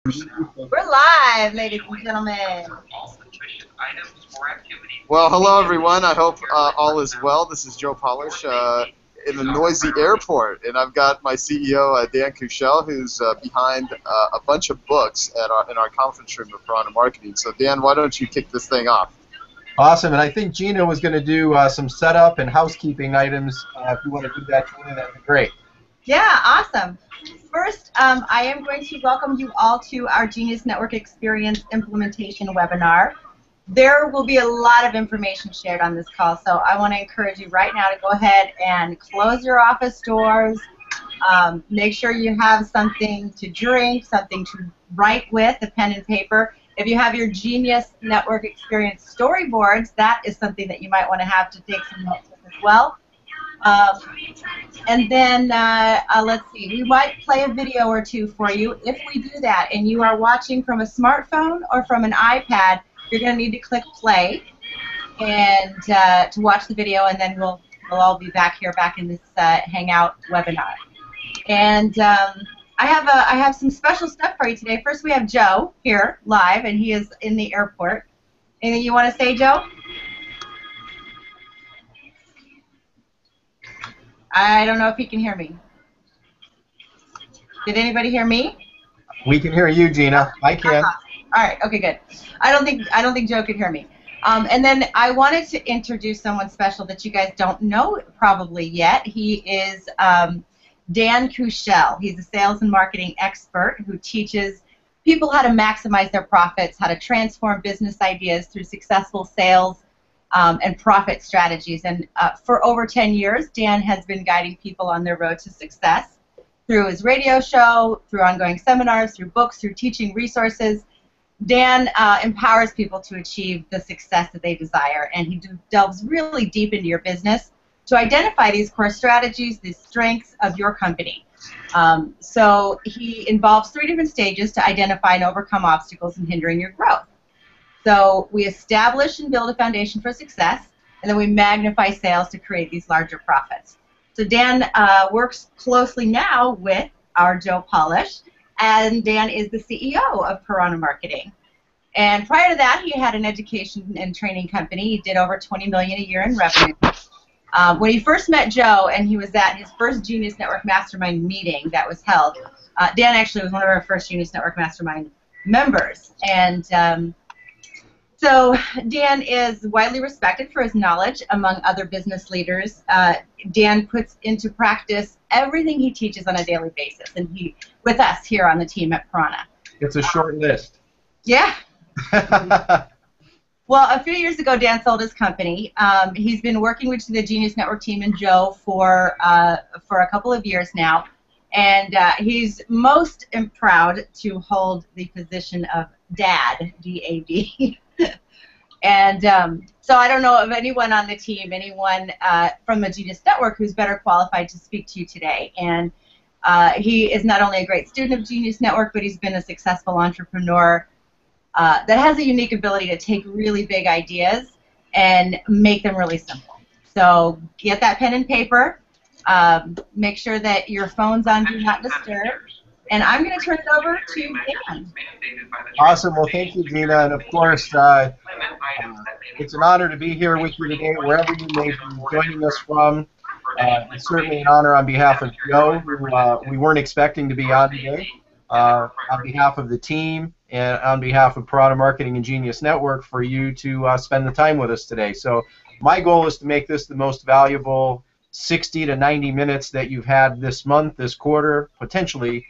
We're live, ladies and gentlemen. Well, hello everyone. I hope all is well. This is Joe Polish in a noisy airport, and I've got my CEO Dan Kushel, who's behind a bunch of books in our conference room at Piranha Marketing. So Dan, why don't you kick this thing off? Awesome, and I think Gina was going to do some setup and housekeeping items. If you want to do that, Gina, that'd be great. Yeah, awesome. First, I am going to welcome you all to our Genius Network Experience Implementation webinar. There will be a lot of information shared on this call, so I want to encourage you right now to go ahead and close your office doors. Make sure you have something to drink, something to write with, a pen and paper. If you have your Genius Network Experience storyboards, that is something that you might want to have to take some notes with as well. And then, let's see, we might play a video or two for you. If we do that and you are watching from a smartphone or from an iPad, you're going to need to click play and to watch the video, and then we'll all be back in this Hangout webinar. And I have some special stuff for you today. First, we have Joe here live, and he is in the airport. Anything you want to say, Joe? I don't know if he can hear me. Did anybody hear me? We can hear you, Gina. I can. All right. Okay. Good. I don't think Joe could hear me. And then I wanted to introduce someone special that you guys don't know probably yet. He is Dan Kushel. He's a sales and marketing expert who teaches people how to maximize their profits, how to transform business ideas through successful sales and profit strategies. And for over 10 years, Dan has been guiding people on their road to success through his radio show, through ongoing seminars, through books, through teaching resources. Dan empowers people to achieve the success that they desire, and he delves really deep into your business to identify these core strategies, the strengths of your company. So he involves 3 different stages to identify and overcome obstacles and hindering your growth. So we establish and build a foundation for success, and then we magnify sales to create these larger profits. So Dan works closely now with our Joe Polish, and Dan is the CEO of Piranha Marketing. And prior to that, he had an education and training company. He did over $20 million a year in revenue. When he first met Joe, and he was at his first Genius Network Mastermind meeting that was held, Dan actually was one of our first Genius Network Mastermind members. And so Dan is widely respected for his knowledge among other business leaders. Dan puts into practice everything he teaches on a daily basis, and he with us here on the team at Piranha. It's a short list. Yeah. Well, a few years ago, Dan sold his company. He's been working with the Genius Network team and Joe for a couple of years now, and he's most proud to hold the position of DAD, D-A-D. And so I don't know of anyone on the team, anyone from the Genius Network who's better qualified to speak to you today. And he is not only a great student of Genius Network, but he's been a successful entrepreneur that has a unique ability to take really big ideas and make them really simple. So get that pen and paper. Make sure that your phone's on Do Not Disturb. And I'm going to turn it over to Dan. Awesome. Well, thank you, Gina. And, of course, it's an honor to be here with you today, wherever you may be joining us from. It's certainly an honor on behalf of Joe, who we weren't expecting to be on today, on behalf of the team, and on behalf of Piranha Marketing and Genius Network, for you to spend the time with us today. So my goal is to make this the most valuable 60 to 90 minutes that you've had this month, this quarter, potentially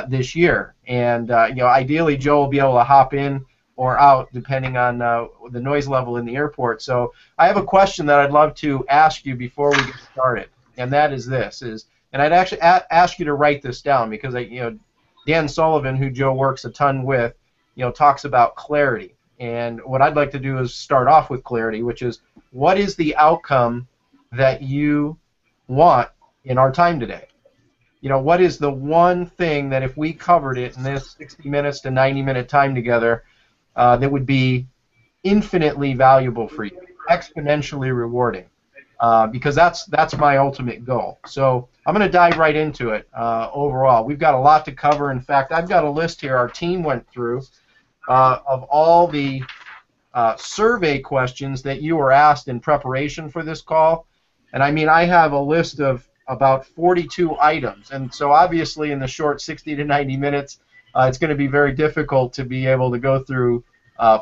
this year. And ideally Joe will be able to hop in or out depending on the noise level in the airport. So I have a question that I'd love to ask you before we get started, and that is this: and I'd actually ask you to write this down, because Dan Sullivan, who Joe works a ton with, talks about clarity. And what I'd like to do is start off with clarity, which is, what is the outcome that you want in our time today? What is the one thing that if we covered it in this 60 minutes to 90-minute time together, that would be infinitely valuable for you, exponentially rewarding? because that's my ultimate goal. So I'm going to dive right into it. Overall, we've got a lot to cover. In fact, I've got a list here our team went through of all the survey questions that you were asked in preparation for this call. And I mean, I have a list of about 42 items. And so obviously in the short 60 to 90 minutes, it's going to be very difficult to be able to go through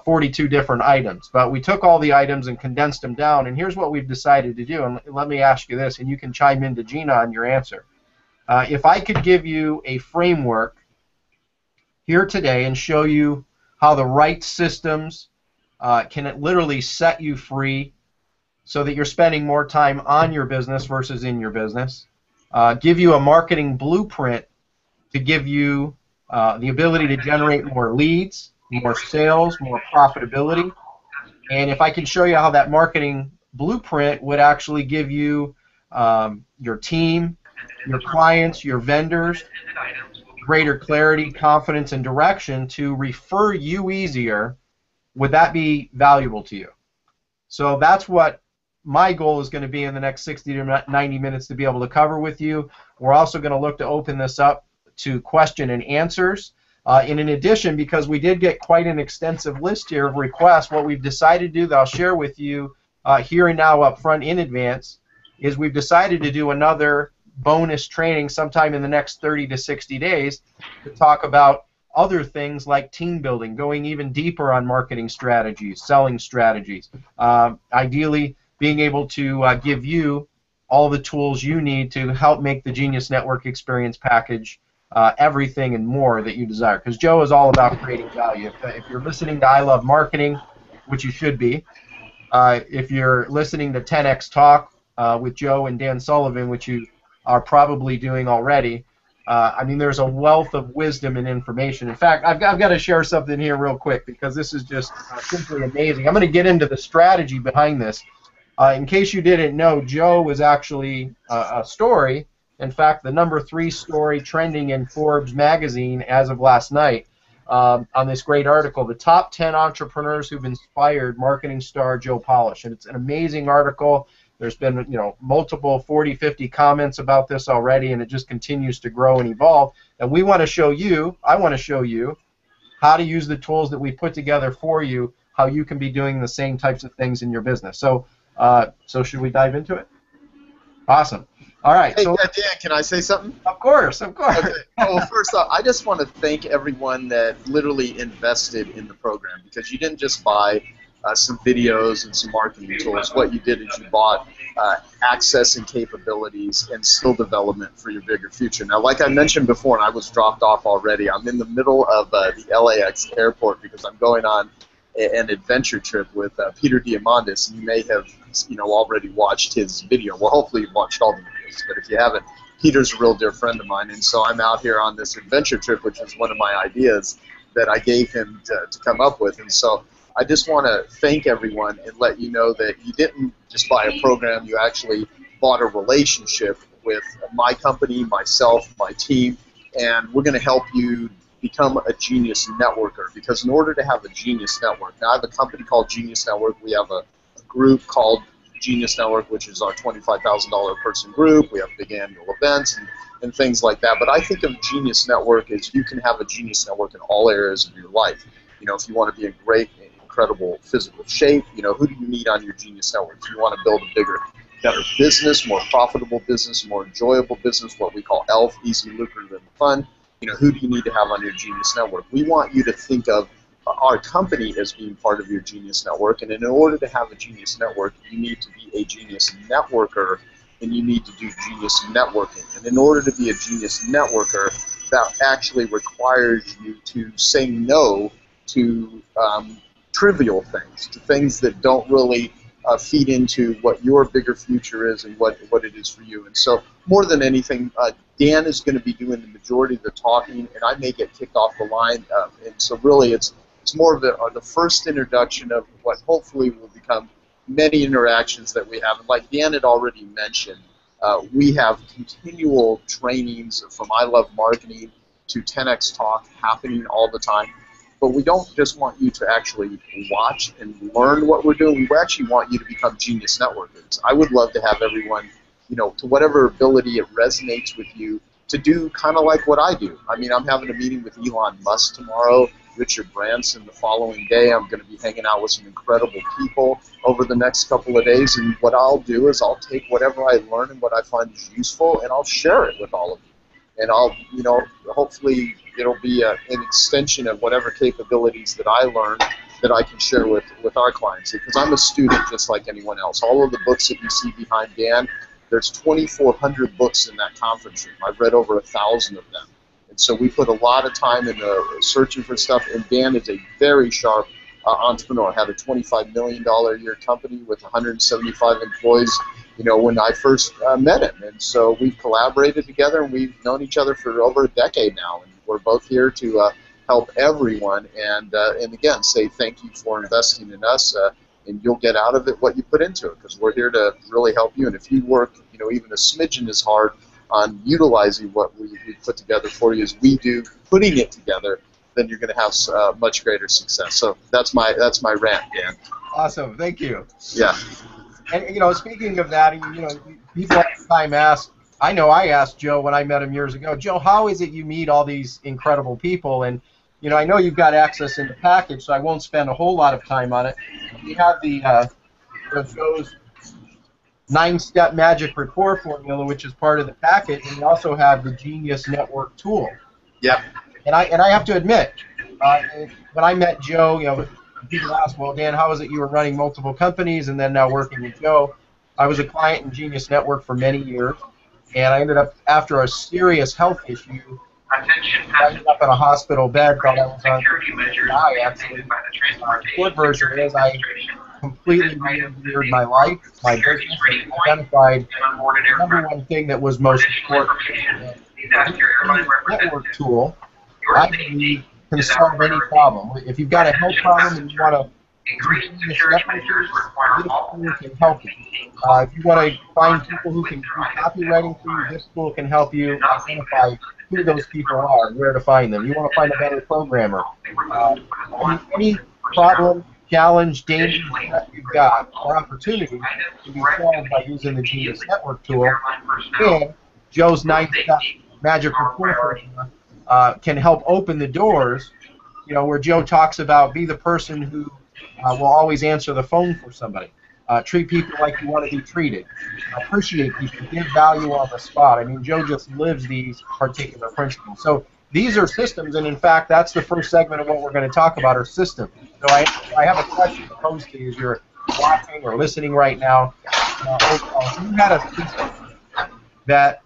42 different items. But we took all the items and condensed them down. And here's what we've decided to do. And let me ask you this, and you can chime in to Gina on your answer. If I could give you a framework here today and show you how the right systems can literally set you free so that you're spending more time on your business versus in your business, give you a marketing blueprint to give you the ability to generate more leads, more sales, more profitability, and if I can show you how that marketing blueprint would actually give you your team, your clients, your vendors, greater clarity, confidence, and direction to refer you easier, would that be valuable to you? So that's what my goal is going to be in the next 60 to 90 minutes to be able to cover with you. We're also going to look to open this up to question and answers. And in addition, because we did get quite an extensive list here of requests, what we've decided to do that I'll share with you here and now up front in advance is we've decided to do another bonus training sometime in the next 30 to 60 days to talk about other things like team building, going even deeper on marketing strategies, selling strategies, ideally being able to give you all the tools you need to help make the Genius Network Experience package everything and more that you desire. Because Joe is all about creating value. If you're listening to I Love Marketing, which you should be, if you're listening to 10X Talk with Joe and Dan Sullivan, which you are probably doing already, I mean, there's a wealth of wisdom and information. In fact, I've got to share something here real quick because this is just simply amazing. I'm going to get into the strategy behind this. In case you didn't know, Joe was actually a story. In fact, the #3 story trending in Forbes magazine as of last night on this great article, the top 10 entrepreneurs who've inspired marketing star Joe Polish. And it's an amazing article. There's been, multiple 40, 50 comments about this already, and it just continues to grow and evolve. And we want to show you, I want to show you how to use the tools that we put together for you, how you can be doing the same types of things in your business. So should we dive into it? Awesome. All right. Hey, so Dan, can I say something? Of course. Okay. Well, first off, I just want to thank everyone that literally invested in the program, because you didn't just buy some videos and some marketing tools. What you did is you bought access and capabilities and skill development for your bigger future. Now, like I mentioned before, and I was dropped off already, I'm in the middle of the LAX airport because I'm going on an adventure trip with Peter Diamandis, and you may have already watched his video. Well, hopefully you've watched all the videos, but if you haven't, Peter's a real dear friend of mine, and so I'm out here on this adventure trip, which was one of my ideas that I gave him to come up with. And so I just want to thank everyone and let you know that you didn't just buy a program, you actually bought a relationship with my company, myself, my team, and we're going to help you become a Genius Networker, because in order to have a Genius Network, now I have a company called Genius Network, we have a group called Genius Network, which is our $25,000 person group, we have big annual events and things like that, but I think of Genius Network as you can have a Genius Network in all areas of your life. If you want to be in great, incredible physical shape, who do you need on your Genius Network? If you want to build a bigger, better business, more profitable business, more enjoyable business, what we call ELF, easy, lucrative, and fun, who do you need to have on your Genius Network? We want you to think of our company as being part of your Genius Network, and in order to have a Genius Network, you need to be a Genius Networker, and you need to do Genius Networking. And in order to be a Genius Networker, that actually requires you to say no to trivial things, to things that don't really feed into what your bigger future is and what it is for you. And so more than anything, Dan is going to be doing the majority of the talking, and I may get kicked off the line. And so really it's more of the first introduction of what hopefully will become many interactions that we have. And like Dan had already mentioned, we have continual trainings from I Love Marketing to 10X Talk happening all the time. but we don't just want you to actually watch and learn what we're doing. We actually want you to become genius networkers. I would love to have everyone, to whatever ability it resonates with you, to do kind of like what I do. I mean, I'm having a meeting with Elon Musk tomorrow, Richard Branson the following day. I'm going to be hanging out with some incredible people over the next couple of days, and what I'll do is I'll take whatever I learn and what I find is useful, and I'll share it with all of you. And I'll, hopefully it'll be an extension of whatever capabilities that I learned that I can share with our clients. Because I'm a student just like anyone else. All of the books that you see behind Dan, there's 2,400 books in that conference room. I've read over 1,000 of them. And so we put a lot of time into searching for stuff, and Dan is a very sharp entrepreneur. Had a $25 million a year company with 175 employees, when I first met him. And so we've collaborated together, and we've known each other for over a decade now. And we're both here to help everyone, and again, say thank you for investing in us, and you'll get out of it what you put into it, because we're here to really help you. And if you work, even a smidgen as hard on utilizing what we put together for you as we do, putting it together, then you're going to have much greater success. So that's my rant, Dan. Awesome, thank you. Yeah. And speaking of that, people all the time ask. I know I asked Joe when I met him years ago, Joe, how is it you meet all these incredible people? And I know you've got access in the package, so I won't spend a whole lot of time on it. We have the Joe's 9-step magic rapport formula, which is part of the package, and we also have the Genius Network tool. Yep. And I have to admit, when I met Joe, people ask, well, Dan, how is it you were running multiple companies and then now working with Joe? I was a client in Genius Network for many years, and I ended up, after a serious health issue, I ended up in a hospital bed, thought I was on to die, actually. Short version is I completely re-engineered my life, my business, and identified the number one thing that was most important. The network tool, I believe, can solve any problem. If you've got a health problem and you want to this tool can help you. If you want to find people who can do copywriting for you, this tool can help you identify who those people are and where to find them. You want to find a better programmer. Any problem, challenge, danger that you've got, or opportunity can be solved by using the Genius Network tool. And Joe's 9-step magic rapport formula can help open the doors, where Joe talks about be the person who will always answer the phone for somebody. Treat people like you want to be treated. Appreciate people. Give value on the spot. I mean, Joe just lives these particular principles. So these are systems, and in fact, that's the first segment of what we're going to talk about are systems. So I have a question to pose to you as you're watching or listening right now. If you had a system that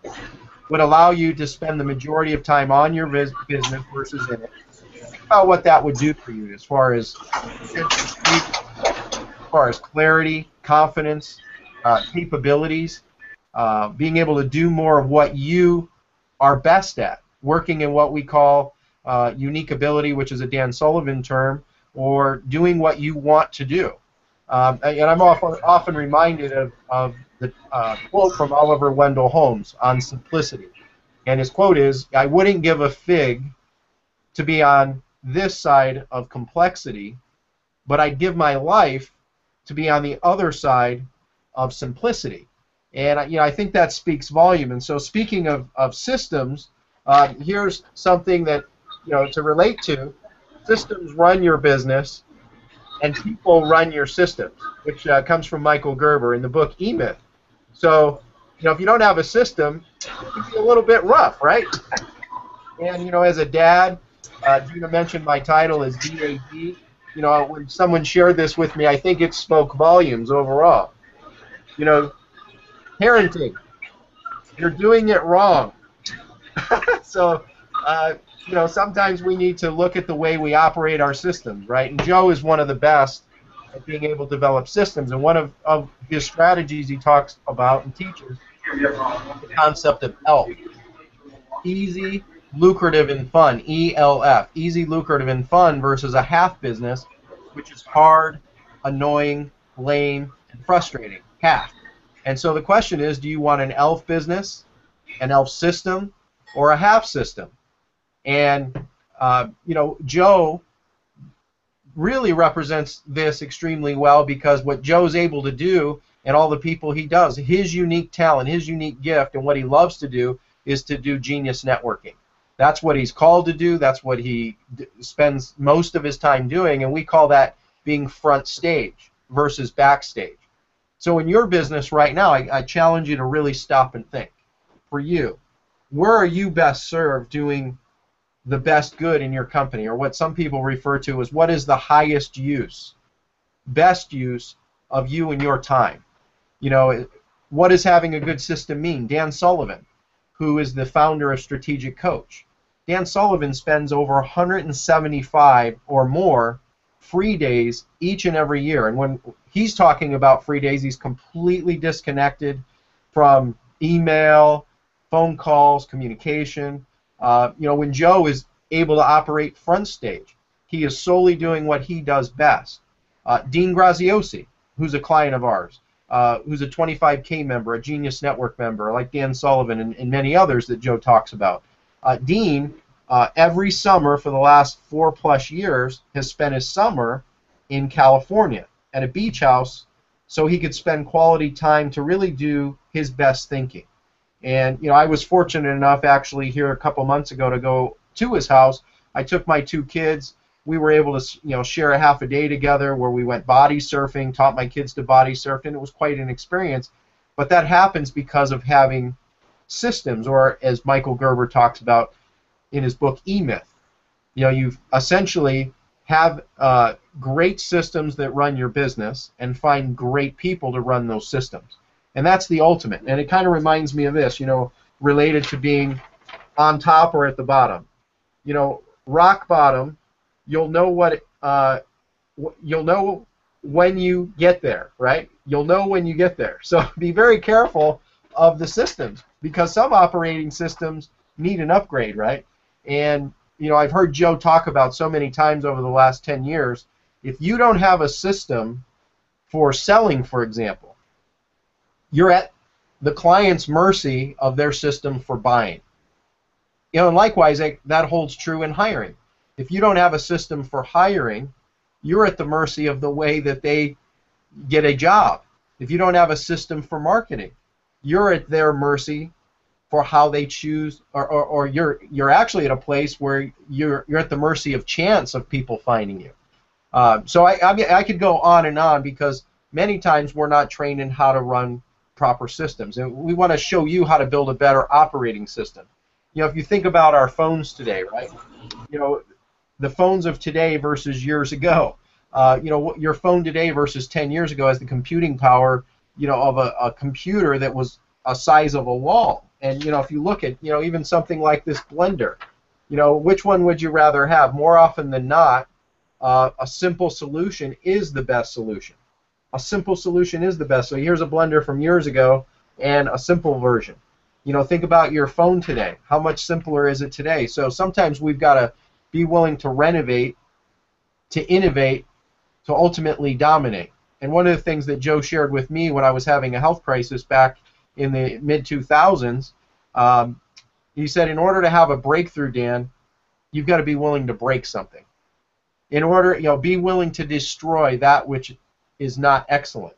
would allow you to spend the majority of time on your business versus in it, think about what that would do for you as far as clarity, confidence, capabilities, being able to do more of what you are best at, working in what we call unique ability, which is a Dan Sullivan term, or doing what you want to do. And I'm often reminded of the quote from Oliver Wendell Holmes on simplicity. And his quote is, I wouldn't give a fig to be on this side of complexity, but I'd give my life to be on the other side of simplicity. And I think that speaks volume. And so speaking of systems, here's something that to relate to. Systems run your business, and people run your systems, which comes from Michael Gerber in the book E-Myth. So if you don't have a system, it can be a little bit rough, right? And as a dad, Gina mentioned my title is DAD. When someone shared this with me, I think it spoke volumes overall. Parenting, you're doing it wrong. So, sometimes we need to look at the way we operate our systems, right? And Joe is one of the best at being able to develop systems. And one of his strategies he talks about and teaches is the concept of ELF. Easy, lucrative, and fun. ELF. Easy, lucrative, and fun versus a half business, which is hard, annoying, lame, and frustrating. Half. And so the question is, do you want an ELF business, an ELF system, or a half system? And, Joe really represents this extremely well, because what Joe's able to do and all the people he does, his unique talent, his unique gift, and what he loves to do is to do genius networking. That's what he's called to do. That's what he spends most of his time doing, and we call that being front stage versus backstage. So in your business right now, I challenge you to really stop and think. For you, where are you best served doing the best good in your company, or what some people refer to as what is the highest use, best use of you and your time? You know, what does having a good system mean? Dan Sullivan, who is the founder of Strategic Coach. Dan Sullivan spends over 175 or more free days each and every year. And when he's talking about free days, he's completely disconnected from email, phone calls, communication. You know, when Joe is able to operate front stage, he is solely doing what he does best. Dean Graziosi, who's a client of ours, who's a 25K member, a Genius Network member, like Dan Sullivan and many others that Joe talks about. Dean, every summer for the last 4+ years, has spent his summer in California at a beach house so he could spend quality time to really do his best thinking. And, you know, I was fortunate enough actually here a couple months ago to go to his house. I took my 2 kids. We were able to, you know, share a half a day together where we went body surfing, taught my kids to body surf, and it was quite an experience. But that happens because of having systems, or as Michael Gerber talks about in his book E-Myth. You know, you essentially have great systems that run your business and find great people to run those systems. And that's the ultimate. And it kind of reminds me of this, you know, related to being on top or at the bottom. You know, rock bottom, you'll know you'll know when you get there, right? You'll know when you get there. So be very careful of the systems, because some operating systems need an upgrade, right? And, you know, I've heard Joe talk about so many times over the last 10 years, if you don't have a system for selling, for example, you're at the client's mercy of their system for buying. You know, and likewise, that holds true in hiring. If you don't have a system for hiring, you're at the mercy of the way that they get a job. If you don't have a system for marketing, you're at their mercy for how they choose, or you're actually at a place where you're at the mercy of chance of people finding you. So I could go on and on, because many times we're not trained in how to run proper systems, and we want to show you how to build a better operating system. You know, if you think about our phones today, right? You know, the phones of today versus years ago. You know, your phone today versus 10 years ago has the computing power, you know, of a computer that was a size of a wall. And, you know, if you look at, you know, even something like this blender, you know, which one would you rather have? More often than not, a simple solution is the best solution. A simple solution is the best. So here's a blender from years ago and a simple version. You know, think about your phone today. How much simpler is it today? So sometimes we've got to be willing to renovate, to innovate, to ultimately dominate. And one of the things that Joe shared with me when I was having a health crisis back in the mid-2000s, he said, in order to have a breakthrough, Dan, you've got to be willing to break something. In order, you know, be willing to destroy that which is not excellent.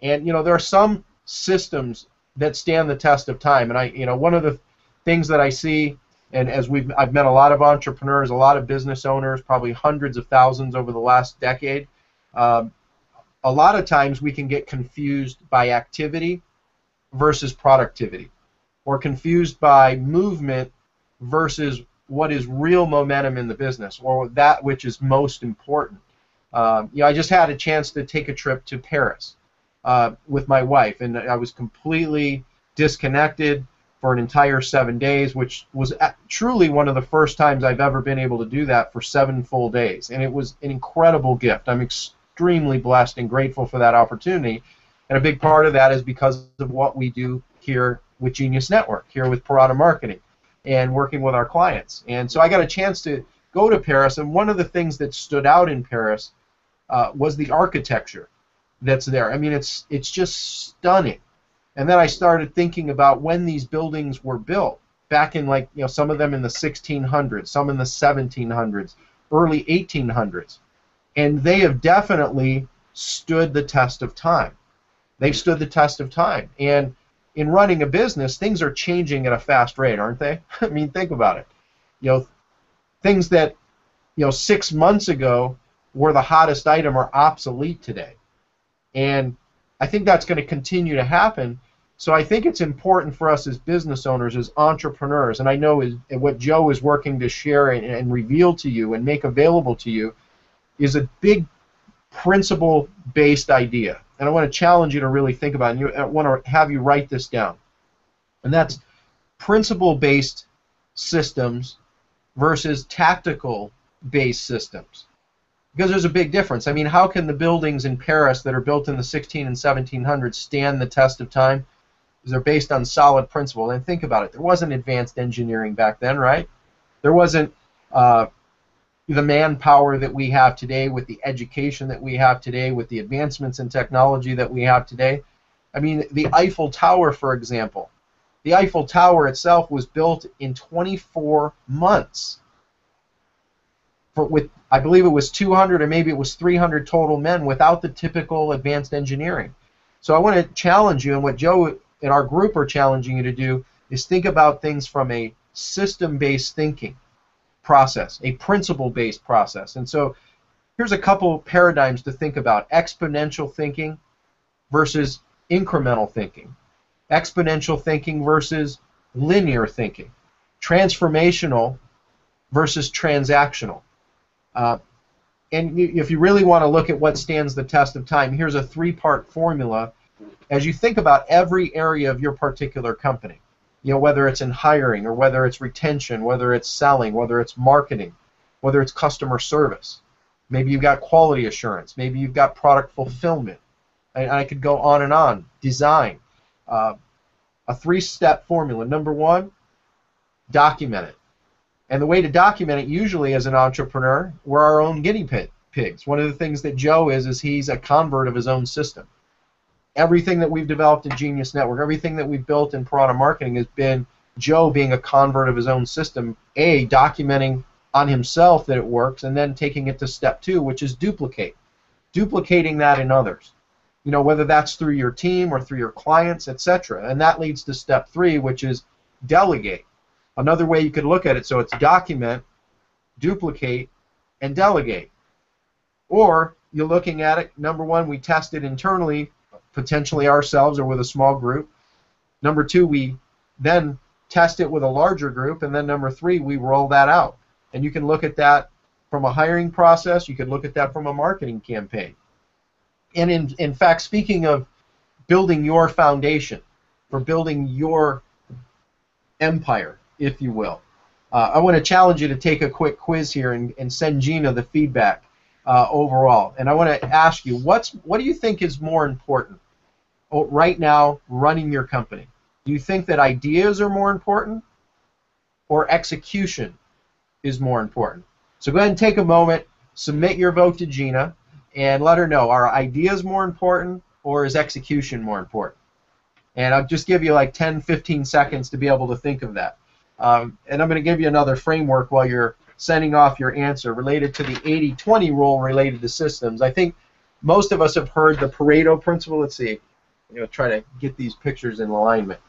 And, you know, there are some systems that stand the test of time. And you know, one of the things that I see, and as I've met a lot of entrepreneurs, a lot of business owners, probably hundreds of thousands over the last decade, a lot of times we can get confused by activity versus productivity, or confused by movement versus what is real momentum in the business, or that which is most important. You know, I just had a chance to take a trip to Paris with my wife, and I was completely disconnected for an entire 7 days, which was truly one of the first times I've ever been able to do that for 7 full days, and it was an incredible gift. I'm extremely blessed and grateful for that opportunity, and a big part of that is because of what we do here with Genius Network, here with Parada Marketing, and working with our clients. And so I got a chance to go to Paris, and one of the things that stood out in Paris was the architecture that's there. I mean, it's just stunning. And then I started thinking about when these buildings were built, back in, like, you know, some of them in the 1600s, some in the 1700s, early 1800s. And they have definitely stood the test of time. They've stood the test of time. And in running a business, things are changing at a fast rate, aren't they? I mean, think about it. Things that 6 months ago were the hottest item are obsolete today. And I think that's going to continue to happen. So I think it's important for us as business owners, as entrepreneurs, and I know what Joe is working to share and reveal to you and make available to you is a big principle-based idea. And I want to challenge you to really think about it. And I want to have you write this down. And that's principle-based systems versus tactical-based systems. Because there's a big difference. I mean, how can the buildings in Paris that are built in the 16 and 1700s stand the test of time? Because they're based on solid principle. And think about it. There wasn't advanced engineering back then, right? There wasn't the manpower that we have today, with the education that we have today, with the advancements in technology that we have today. I mean, the Eiffel Tower, for example. The Eiffel Tower itself was built in 24 months. With, I believe it was 200 or maybe it was 300 total men without the typical advanced engineering. So I want to challenge you, and what Joe and our group are challenging you to do is think about things from a system-based thinking process, a principle-based process. And so here's a couple paradigms to think about: exponential thinking versus incremental thinking, exponential thinking versus linear thinking, transformational versus transactional. And if you really want to look at what stands the test of time, here's a 3-part formula as you think about every area of your particular company. Whether it's in hiring, or whether it's retention, whether it's selling, whether it's marketing, whether it's customer service. Maybe you've got quality assurance. Maybe you've got product fulfillment. I could go on and on. Design. A 3-step formula. Number 1, document it. And the way to document it, usually as an entrepreneur, we're our own guinea pigs. One of the things that Joe is he's a convert of his own system. Everything that we've developed in Genius Network, everything that we've built in Piranha Marketing has been Joe being a convert of his own system, documenting on himself that it works, and then taking it to step 2, which is duplicate. Duplicating that in others. Whether that's through your team or through your clients, etc. And that leads to step 3, which is delegate. Another way you could look at it, so it's document, duplicate, and delegate. Or you're looking at it, number 1, we test it internally, potentially ourselves or with a small group. Number 2, we then test it with a larger group. And then number 3, we roll that out. And you can look at that from a hiring process. You could look at that from a marketing campaign. And in fact, speaking of building your foundation, for building your empire, if you will, I want to challenge you to take a quick quiz here and send Gina the feedback overall. And I want to ask you, what do you think is more important right now running your company? Do you think that ideas are more important, or execution is more important? So go ahead and take a moment, submit your vote to Gina, and let her know, are ideas more important, or is execution more important? And I'll just give you like 10, 15 seconds to be able to think of that. And I'm going to give you another framework while you're sending off your answer related to the 80-20 rule related to systems. I think most of us have heard the Pareto principle. Let's see. Try to get these pictures in alignment.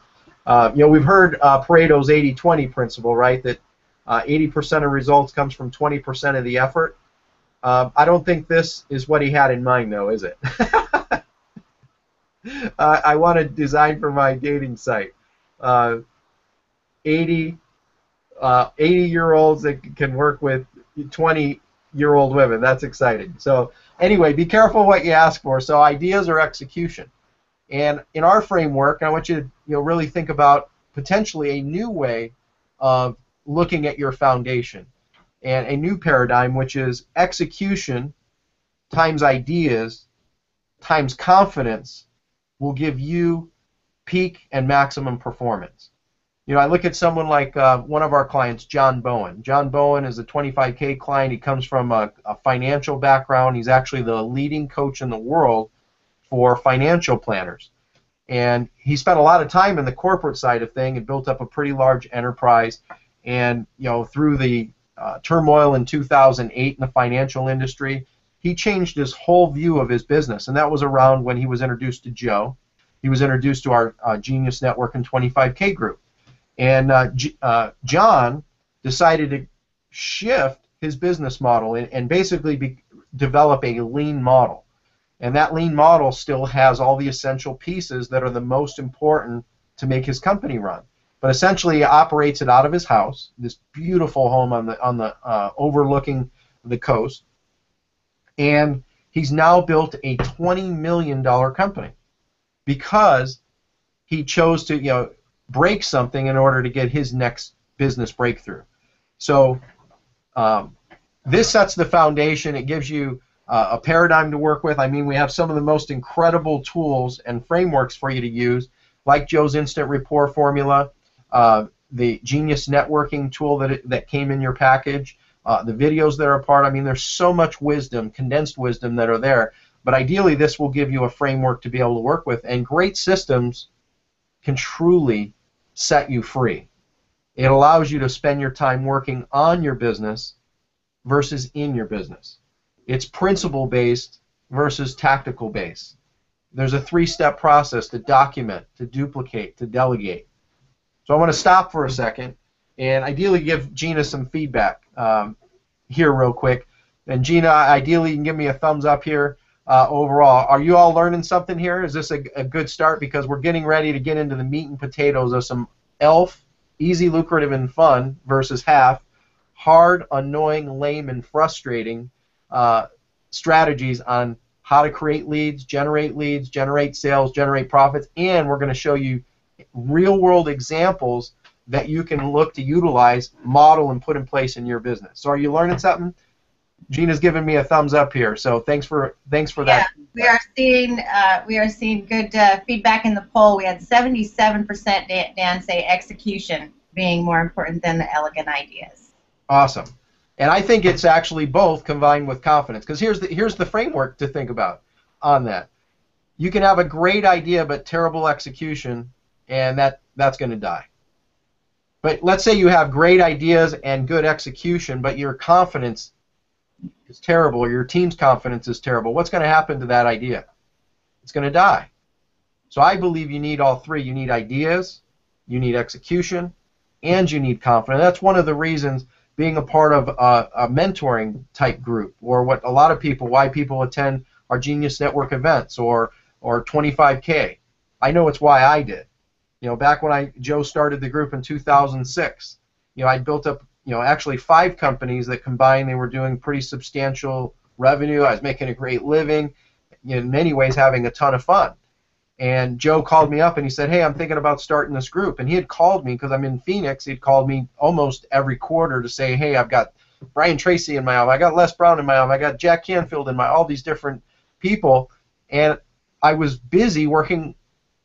We've heard Pareto's 80-20 principle, right? That 80% of results comes from 20% of the effort. I don't think this is what he had in mind, though, is it? I want to design for my dating site 80-year-olds that can work with 20-year-old women. That's exciting. So anyway, be careful what you ask for. So ideas or execution. And in our framework, I want you to really think about potentially a new way of looking at your foundation, and a new paradigm, which is execution times ideas times confidence will give you peak and maximum performance. I look at someone like one of our clients, John Bowen. John Bowen is a 25K client. He comes from a financial background. He's actually the leading coach in the world for financial planners. And he spent a lot of time in the corporate side of things and built up a pretty large enterprise. And through the turmoil in 2008 in the financial industry, he changed his whole view of his business, and that was around when he was introduced to Joe. He was introduced to our Genius Network and 25K group. And John decided to shift his business model and basically develop a lean model. And that lean model still has all the essential pieces that are the most important to make his company run. But essentially, he operates it out of his house, this beautiful home on the overlooking the coast. And he's now built a $20 million company because he chose to, break something in order to get his next business breakthrough. So this sets the foundation. It gives you a paradigm to work with. I mean, we have some of the most incredible tools and frameworks for you to use, like Joe's Instant Rapport Formula, the Genius Networking tool that came in your package, the videos that are a part. I mean, there's so much wisdom, condensed wisdom that are there. But ideally, this will give you a framework to be able to work with. And great systems can truly set you free. It allows you to spend your time working on your business versus in your business. It's principle-based versus tactical-based. There's a 3-step process to document, to duplicate, to delegate. So I want to stop for a second and ideally give Gina some feedback here real quick. And Gina, ideally you can give me a thumbs up here overall. Are you all learning something here? Is this a good start? Because we're getting ready to get into the meat and potatoes of some ELF, easy, lucrative, and fun, versus half, hard, annoying, lame, and frustrating strategies on how to create leads, generate sales, generate profits, and we're going to show you real-world examples that you can look to utilize, model, and put in place in your business. So are you learning something? Gina's giving me a thumbs up here, so thanks for that. We are seeing good feedback in the poll. We had 77% Dan say execution being more important than the elegant ideas. Awesome. And I think it's actually both combined with confidence, because here's the framework to think about on that. You can have a great idea but terrible execution, and that's going to die. But let's say you have great ideas and good execution, but your confidence is terrible, or your team's confidence is terrible. What's going to happen to that idea? It's going to die. So I believe you need all three. You need ideas, you need execution, and you need confidence. That's one of the reasons being a part of a mentoring type group, or what a lot of people, why people attend our Genius Network events or 25K. I know it's why I did. Back when Joe started the group in 2006, I built up, actually 5 companies that combined, they were doing pretty substantial revenue. I was making a great living, in many ways having a ton of fun. And Joe called me up and he said, hey, I'm thinking about starting this group. And he had called me because I'm in Phoenix. He'd called me almost every quarter to say, hey, I've got Brian Tracy in my office, I got Les Brown in my office, I got Jack Canfield in all these different people. And I was busy working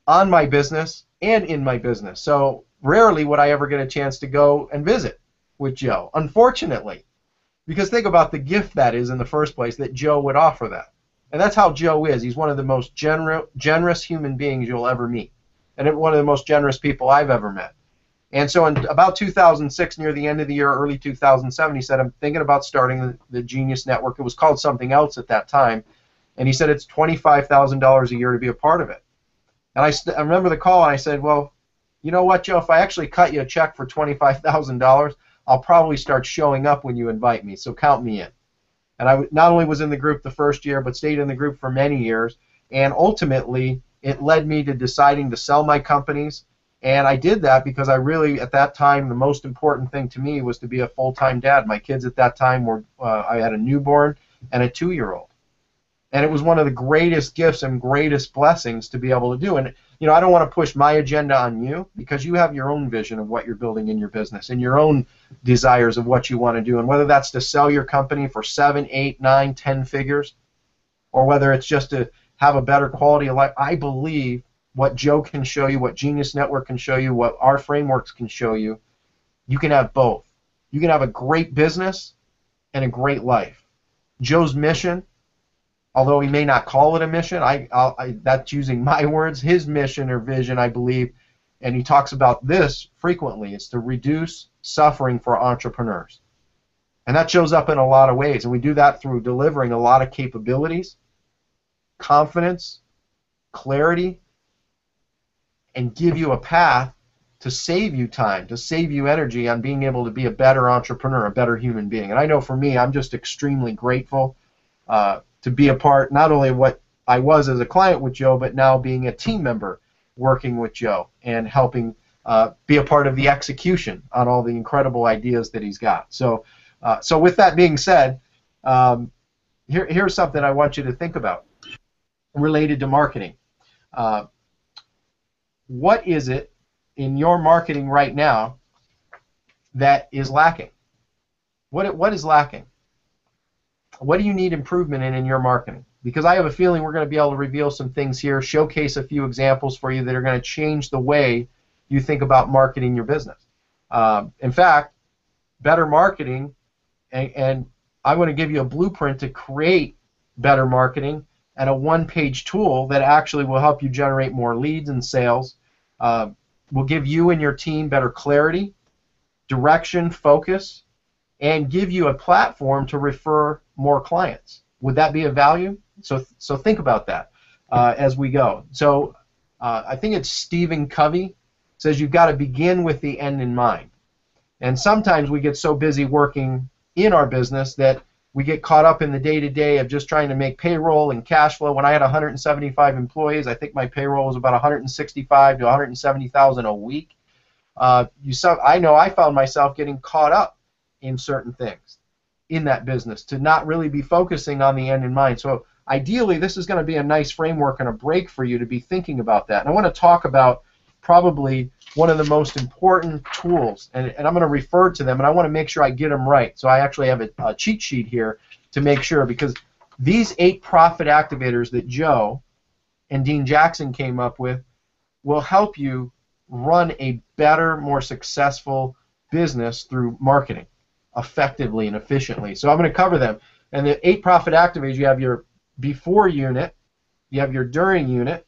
on my business and in my business. So rarely would I ever get a chance to go and visit with Joe, unfortunately. Because think about the gift that is in the first place, that Joe would offer that. And that's how Joe is. He's one of the most generous human beings you'll ever meet, and one of the most generous people I've ever met. And so in about 2006, near the end of the year, early 2007, he said, I'm thinking about starting the Genius Network. It was called something else at that time. And he said it's $25,000 a year to be a part of it. And I remember the call, and I said, well, you know what, Joe, if I actually cut you a check for $25,000, I'll probably start showing up when you invite me, so count me in. And I not only was in the group the first year, but stayed in the group for many years. And ultimately, it led me to deciding to sell my companies. And I did that because I really, at that time, the most important thing to me was to be a full-time dad. My kids at that time were, I had a newborn and a 2-year-old. And it was one of the greatest gifts and greatest blessings to be able to do. And I don't want to push my agenda on you, because you have your own vision of what you're building in your business and your own desires of what you want to do. And whether that's to sell your company for 7, 8, 9, 10 figures, or whether it's just to have a better quality of life, I believe what Joe can show you, what Genius Network can show you, what our frameworks can show you, you can have both. You can have a great business and a great life. Joe's mission, although he may not call it a mission, that's using my words, his mission or vision, I believe, and he talks about this frequently, is to reduce suffering for entrepreneurs. And that shows up in a lot of ways. And we do that through delivering a lot of capabilities, confidence, clarity, and give you a path to save you time, to save you energy on being able to be a better entrepreneur, a better human being. And I know for me, I'm just extremely grateful to be a part not only of what I was as a client with Joe, but now being a team member working with Joe and helping be a part of the execution on all the incredible ideas that he's got. So with that being said, here's something I want you to think about related to marketing. What is it in your marketing right now that is lacking? What is lacking? What do you need improvement in your marketing? Because I have a feeling we're going to be able to reveal some things here, showcase a few examples for you that are going to change the way you think about marketing your business. In fact, better marketing, and I want to give you a blueprint to create better marketing and a one-page tool that actually will help you generate more leads and sales, will give you and your team better clarity, direction, focus, and give you a platform to refer more clients. Would that be of value? So think about that as we go. So I think it's Stephen Covey says you've got to begin with the end in mind. And sometimes we get so busy working in our business that we get caught up in the day-to-day of just trying to make payroll and cash flow. When I had 175 employees, I think my payroll was about 165 to 170,000 a week. I know I found myself getting caught up in certain things in that business to not really be focusing on the end in mind. So ideally, this is going to be a nice framework and a break for you to be thinking about that. And I want to talk about probably one of the most important tools, and I'm going to refer to them, and I want to make sure I get them right. So I actually have a cheat sheet here to make sure, because these 8 profit activators that Joe and Dean Jackson came up with will help you run a better, more successful business through marketing effectively and efficiently. So I'm going to cover them. And the 8 profit activators, you have your before unit, you have your during unit,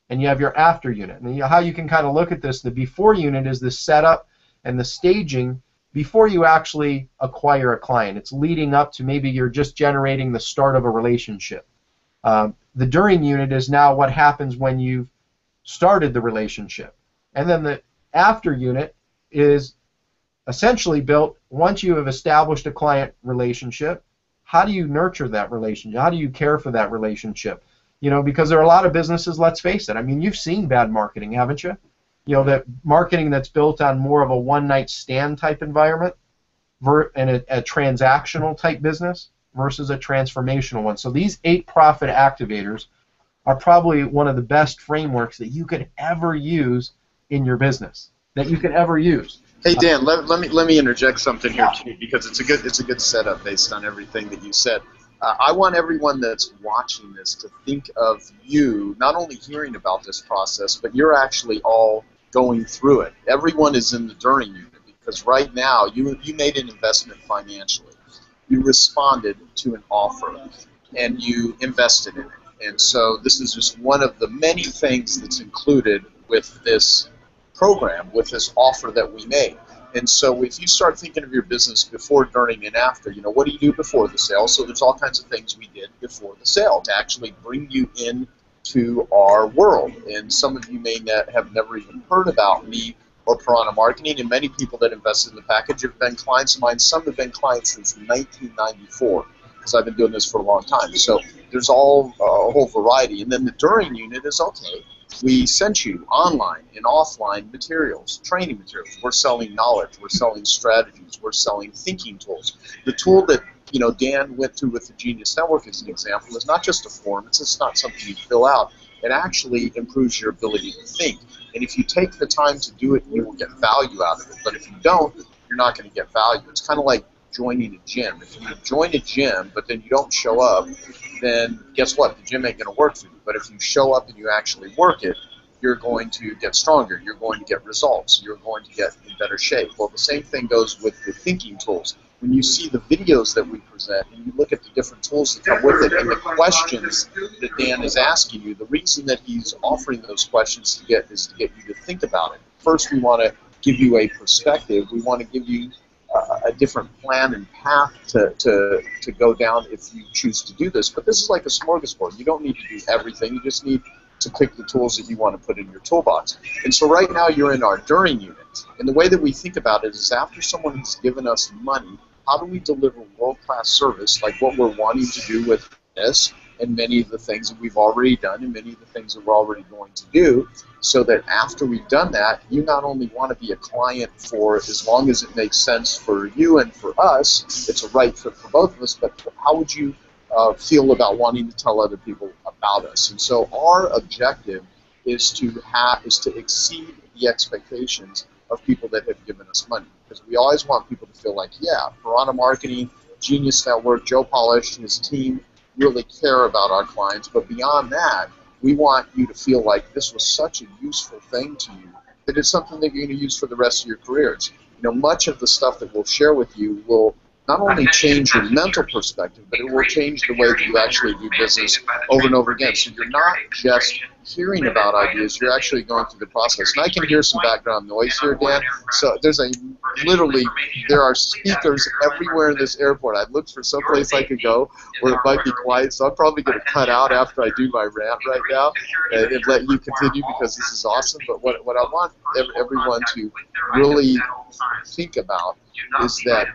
and you have your after unit. And how you can kind of look at this, the before unit is the setup and the staging before you actually acquire a client. It's leading up to maybe you're just generating the start of a relationship. The during unit is now what happens when you've started the relationship. And then the after unit is essentially built once you have established a client relationship. How do you nurture that relationship? How do you care for that relationship? You know, because there are a lot of businesses, let's face it. I mean, you've seen bad marketing, haven't you? You know, that marketing that's built on more of a one-night stand type environment and a transactional type business versus a transformational one. So these 8 profit activators are probably one of the best frameworks that you could ever use in your business, that you could ever use. Hey Dan, let me interject something here too, because it's a good setup based on everything that you said. I want everyone that's watching this to think of you not only hearing about this process, but you're actually all going through it. Everyone is in the during unit, because right now you made an investment financially. You responded to an offer, and you invested in it. And so this is just one of the many things that's included with this program, with this offer that we made. And so if you start thinking of your business before, during, and after, you know, what do you do before the sale? So there's all kinds of things we did before the sale to actually bring you into our world. And some of you may have never even heard about me or Piranha Marketing, and many people that invested in the package have been clients of mine. Some have been clients since 1994, because I've been doing this for a long time. So there's a whole variety. And then the during unit is, okay, we sent you online and offline materials, training materials. We're selling knowledge. We're selling strategies. We're selling thinking tools. The tool that Dan went through with the Genius Network as an example is not just a form. It's just not something you fill out. It actually improves your ability to think. And if you take the time to do it, you will get value out of it. But if you don't, you're not going to get value. It's kind of like joining a gym. If you join a gym but then you don't show up, then guess what? The gym ain't going to work for you. But if you show up and you actually work it, you're going to get stronger. You're going to get results. You're going to get in better shape. Well, the same thing goes with the thinking tools. When you see the videos that we present and you look at the different tools that come with it and the questions that Dan is asking you, the reason that he's offering those questions is to get you to think about it. First, we want to give you a perspective. We want to give you a different plan and path to go down if you choose to do this. But this is like a smorgasbord. You don't need to do everything. You just need to pick the tools that you want to put in your toolbox. And so right now you're in our during unit. And the way that we think about it is after someone has given us money, how do we deliver world-class service like what we're wanting to do with this and many of the things that we've already done and many of the things that we're already going to do, so that after we've done that, you not only want to be a client for as long as it makes sense for you and for us, it's a right fit for both of us, but how would you feel about wanting to tell other people about us? And so our objective is to exceed the expectations of people that have given us money, because we always want people to feel like, yeah, Piranha Marketing, Genius Network, Joe Polish, and his team really care about our clients. But beyond that, we want you to feel like this was such a useful thing to you that it's something that you're going to use for the rest of your careers. You know, much of the stuff that we'll share with you will not only change your mental perspective, but it will change the way that you actually do business over and over again. So you're not just hearing about ideas, you're actually going through the process. And I can hear some background noise here, Dan. So there are speakers everywhere in this airport. I've looked for some place I could go where it might be quiet, so I'm probably going to cut out after I do my rant right now and let you continue, because this is awesome. But what I want everyone to really think about is that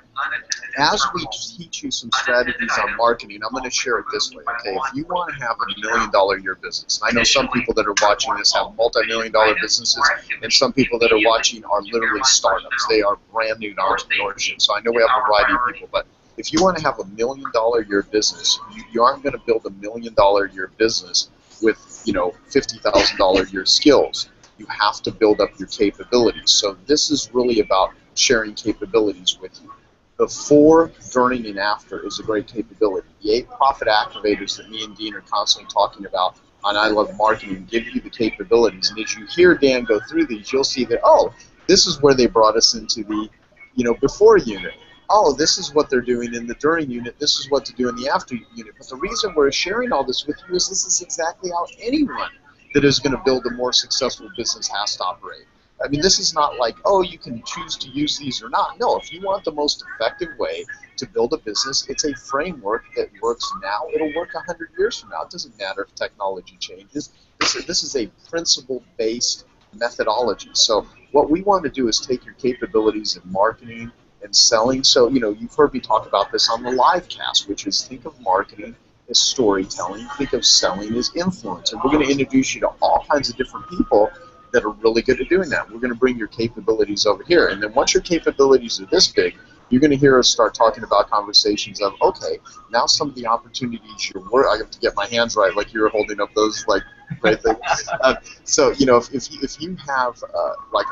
as we teach you some strategies on marketing, I'm going to share it this way, okay? If you want to have $1 million a year business, and I know some people that are watching this have multi-million-dollar businesses, and some people that are watching are literally startups. They are brand new to entrepreneurship. So I know we have a variety of people, but if you want to have $1 million a year business, you aren't going to build $1 million a year business with, $50,000 a year skills. You have to build up your capabilities. So this is really about sharing capabilities with you. Before, during, and after is a great capability. The 8 profit activators that me and Dean are constantly talking about on I Love Marketing give you the capabilities. And as you hear Dan go through these, you'll see that, oh, this is where they brought us into the, before unit. Oh, this is what they're doing in the during unit. This is what to do in the after unit. But the reason we're sharing all this with you is this is exactly how anyone that is going to build a more successful business has to operate. I mean, this is not like, oh, you can choose to use these or not. No, if you want the most effective way to build a business, it's a framework that works now. It'll work 100 years from now. It doesn't matter if technology changes. This is a principle-based methodology. So what we want to do is take your capabilities in marketing and selling. So, you've heard me talk about this on the live cast, which is think of marketing as storytelling, think of selling as influence. And we're going to introduce you to all kinds of different people that are really good at doing that. We're going to bring your capabilities over here. And then once your capabilities are this big, you're going to hear us start talking about conversations of, okay, now some of the opportunities I have to get my hands right, like you were holding up those, right things. So, if you have,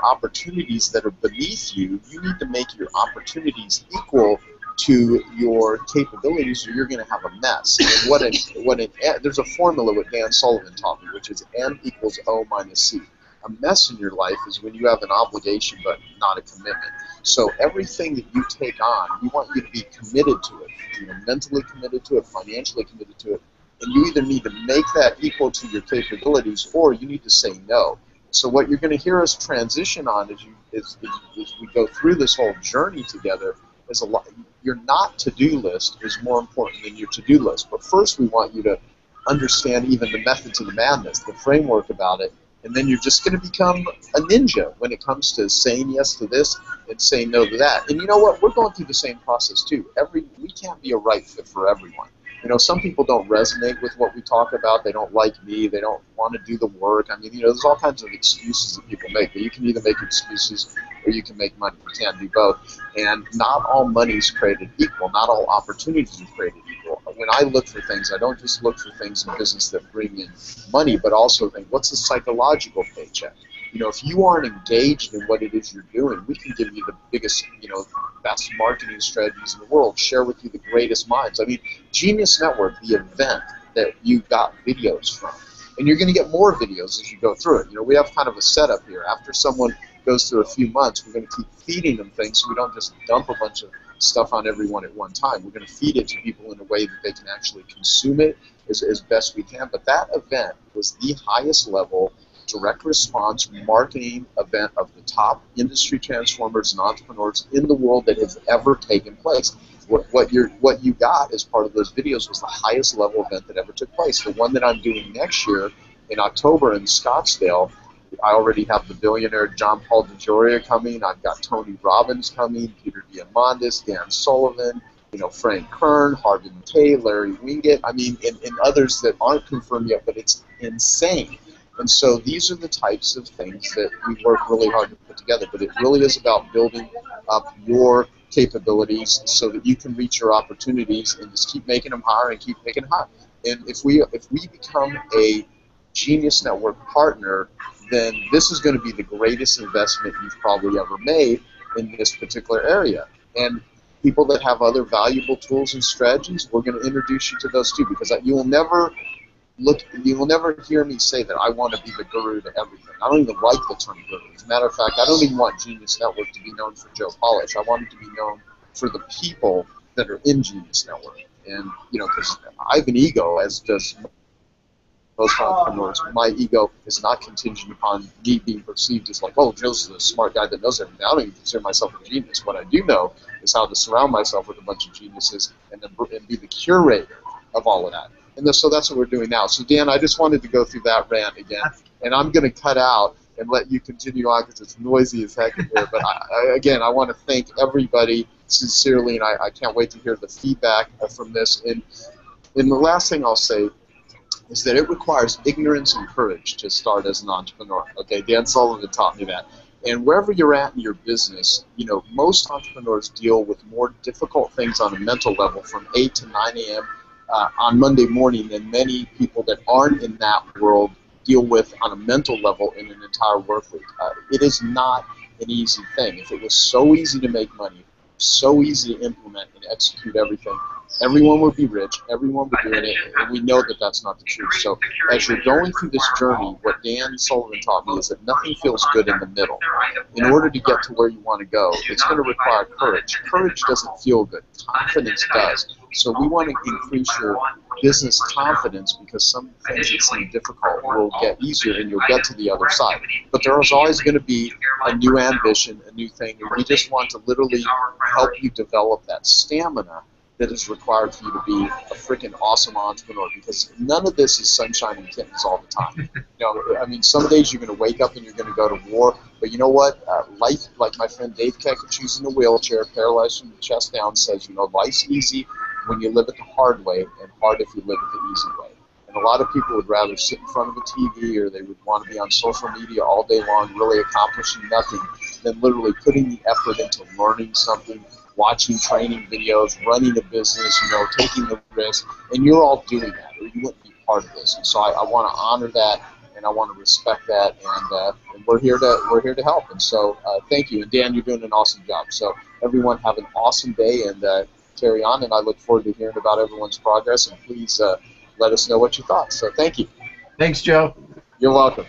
opportunities that are beneath you, you need to make your opportunities equal to your capabilities, or you're going to have a mess. And there's a formula what Dan Sullivan taught me, which is M equals O minus C. A mess in your life is when you have an obligation but not a commitment. So everything that you take on, we want you to be committed to it, mentally committed to it, financially committed to it, and you either need to make that equal to your capabilities or you need to say no. So what you're going to hear us transition on as we go through this whole journey together is your not to-do list is more important than your to-do list. But first we want you to understand even the method to the madness, the framework about it, and then you're just going to become a ninja when it comes to saying yes to this and saying no to that. And you know what? We're going through the same process too. We can't be a right fit for everyone. Some people don't resonate with what we talk about. They don't like me. They don't want to do the work. I mean, there's all kinds of excuses that people make. But you can either make excuses or you can make money. You can't do both. And not all money is created equal. Not all opportunities are created equal. When I look for things, I don't just look for things in business that bring in money, but also think, what's the psychological paycheck? If you aren't engaged in what it is you're doing, we can give you the biggest, best marketing strategies in the world, share with you the greatest minds. I mean, Genius Network, the event that you got videos from, and you're going to get more videos as you go through it. We have kind of a setup here. After someone goes through a few months, we're going to keep feeding them things so we don't just dump a bunch of stuff on everyone at one time. We're going to feed it to people in a way that they can actually consume it as best we can. But that event was the highest level direct response marketing event of the top industry transformers and entrepreneurs in the world that has ever taken place. What you got as part of those videos was the highest level event that ever took place. The one that I'm doing next year in October in Scottsdale, I already have the billionaire John Paul DeJoria coming. I've got Tony Robbins coming, Peter Diamandis, Dan Sullivan, Frank Kern, Harvey Tate, Larry Winget. I mean, and others that aren't confirmed yet, but it's insane. And so these are the types of things that we work really hard to put together. But it really is about building up your capabilities so that you can reach your opportunities and just keep making them higher and keep making them higher. And if we become a Genius Network partner, then this is going to be the greatest investment you've probably ever made in this particular area. And people that have other valuable tools and strategies, we're going to introduce you to those too, because you will never hear me say that I want to be the guru to everything. I don't even like the term guru. As a matter of fact, I don't even want Genius Network to be known for Joe Polish. I want it to be known for the people that are in Genius Network. And, because I have an ego, as does most entrepreneurs. My ego is not contingent upon me being perceived as like, oh, Joe's the smart guy that knows everything. I don't even consider myself a genius. What I do know is how to surround myself with a bunch of geniuses and be the curator of all of that. And so that's what we're doing now. So, Dan, I just wanted to go through that rant again. And I'm going to cut out and let you continue on because it's noisy as heck in here. But, I want to thank everybody sincerely, and I can't wait to hear the feedback from this. And the last thing I'll say is that it requires ignorance and courage to start as an entrepreneur. Okay, Dan Sullivan taught me that. And wherever you're at in your business, most entrepreneurs deal with more difficult things on a mental level from 8 to 9 a.m. On Monday morning than many people that aren't in that world deal with on a mental level in an entire work week. It is not an easy thing. If it was so easy to make money, so easy to implement and execute everything, everyone would be rich, everyone would be doing it, and we know that that's not the truth. So as you're going through this journey, what Dan Sullivan taught me is that nothing feels good in the middle. In order to get to where you want to go, it's going to require courage. Courage doesn't feel good. Confidence does. So we want to increase your business confidence because some things that seem difficult will get easier and you'll get to the other side. But there is always going to be a new ambition, a new thing, and we just want to literally help you develop that stamina that is required for you to be a freaking awesome entrepreneur, because none of this is sunshine and kittens all the time. I mean, some days you're going to wake up and you're going to go to war, but you know what? Life, like my friend Dave Kekich, who's in a wheelchair, paralyzed from the chest down, says, life's easy when you live it the hard way and hard if you live it the easy way. And a lot of people would rather sit in front of a TV or they would want to be on social media all day long, really accomplishing nothing, than literally putting the effort into learning something, watching training videos, running a business, taking the risk, and you're all doing that, or you wouldn't be part of this. And so I want to honor that, and I want to respect that, and we're here to help. And so thank you, and Dan, you're doing an awesome job. So everyone have an awesome day and carry on, and I look forward to hearing about everyone's progress. And please let us know what you thought. So thank you. Thanks, Joe. You're welcome.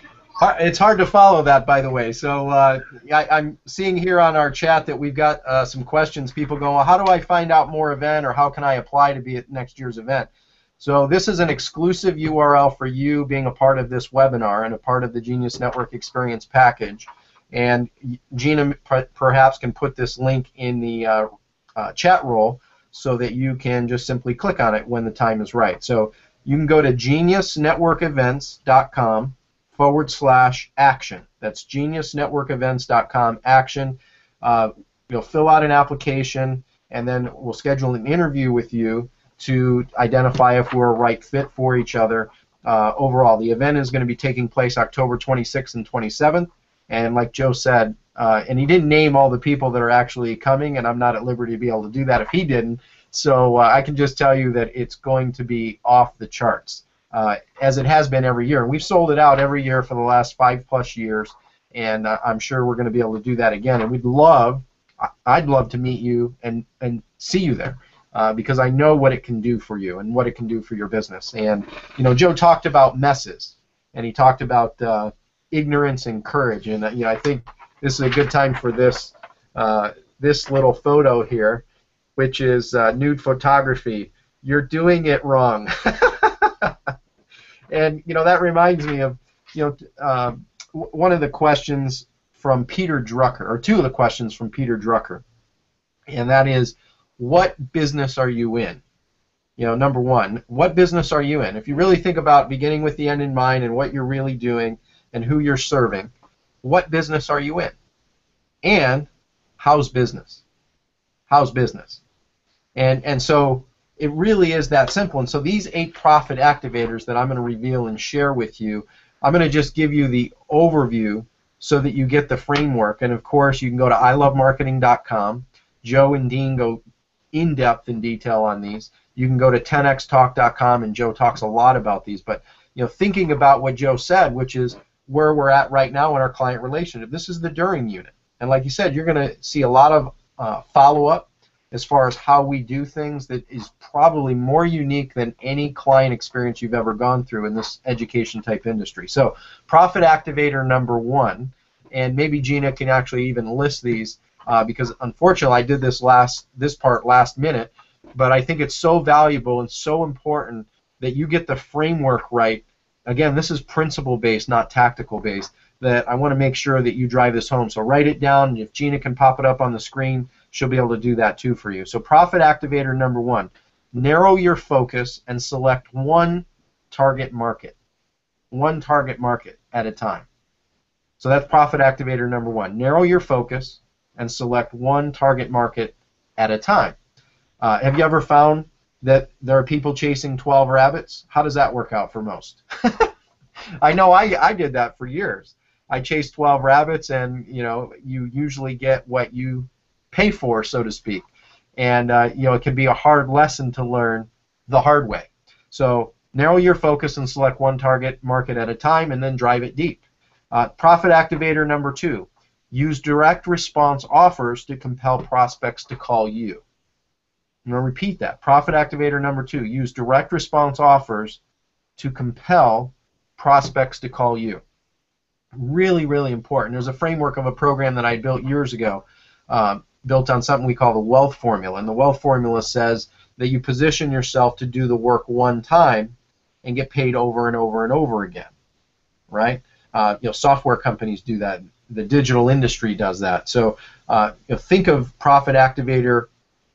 It's hard to follow that, by the way. So I'm seeing here on our chat that we've got some questions. People go, well, how do I find out more event, or how can I apply to be at next year's event? So this is an exclusive URL for you being a part of this webinar and a part of the Genius Network Experience package. And Gina perhaps can put this link in the chat roll so that you can just simply click on it when the time is right. So you can go to geniusnetworkevents.com/action. That's geniusnetworkevents.com/action. You'll fill out an application, and then we'll schedule an interview with you to identify if we're a right fit for each other. Overall, the event is going to be taking place October 26th and 27th, and like Joe said, and he didn't name all the people that are actually coming, and I'm not at liberty to be able to do that if he didn't. So I can just tell you that it's going to be off the charts, as it has been every year. We've sold it out every year for the last 5+ years, and I'm sure we're going to be able to do that again. And I'd love to meet you and see you there, because I know what it can do for you and what it can do for your business. And Joe talked about messes, and he talked about ignorance and courage, and I think this is a good time for this little photo here, which is nude photography. You're doing it wrong. And that reminds me of one of the questions from Peter Drucker, or two of the questions from Peter Drucker, and that is, what business are you in? Number one, what business are you in? If you really think about beginning with the end in mind and what you're really doing and who you're serving, what business are you in? And how's business? How's business? And so it really is that simple. And so these 8 profit activators that I'm going to reveal and share with you, I'm going to just give you the overview so that you get the framework. And of course, you can go to ilovemarketing.com. Joe and Dean go in depth in detail on these. You can go to 10xtalk.com, and Joe talks a lot about these. But thinking about what Joe said, which is where we're at right now in our client relationship, this is the during unit. And like you said, you're going to see a lot of follow-up as far as how we do things that is probably more unique than any client experience you've ever gone through in this education type industry. So profit activator number 1, and maybe Gina can actually even list these because unfortunately I did this part last minute, but I think it's so valuable and so important that you get the framework right. Again, this is principle based, not tactical based, that I want to make sure that you drive this home. So write it down. If Gina can pop it up on the screen, she'll be able to do that too for you. So profit activator number 1, narrow your focus and select one target market at a time. So that's profit activator number 1. Narrow your focus and select one target market at a time. Have you ever found that there are people chasing 12 rabbits? How does that work out for most? I know I did that for years. I chased 12 rabbits, and you usually get what you pay for, so to speak. And it can be a hard lesson to learn the hard way. So narrow your focus and select one target market at a time, and then drive it deep. Profit activator number 2, use direct response offers to compel prospects to call you. I'm going to repeat that. Profit activator number 2, use direct response offers to compel prospects to call you. Really, really important. There's a framework of a program that I built years ago, built on something we call the wealth formula. And the wealth formula says that you position yourself to do the work one time and get paid over and over and over again, right? Software companies do that. The digital industry does that. So think of profit activator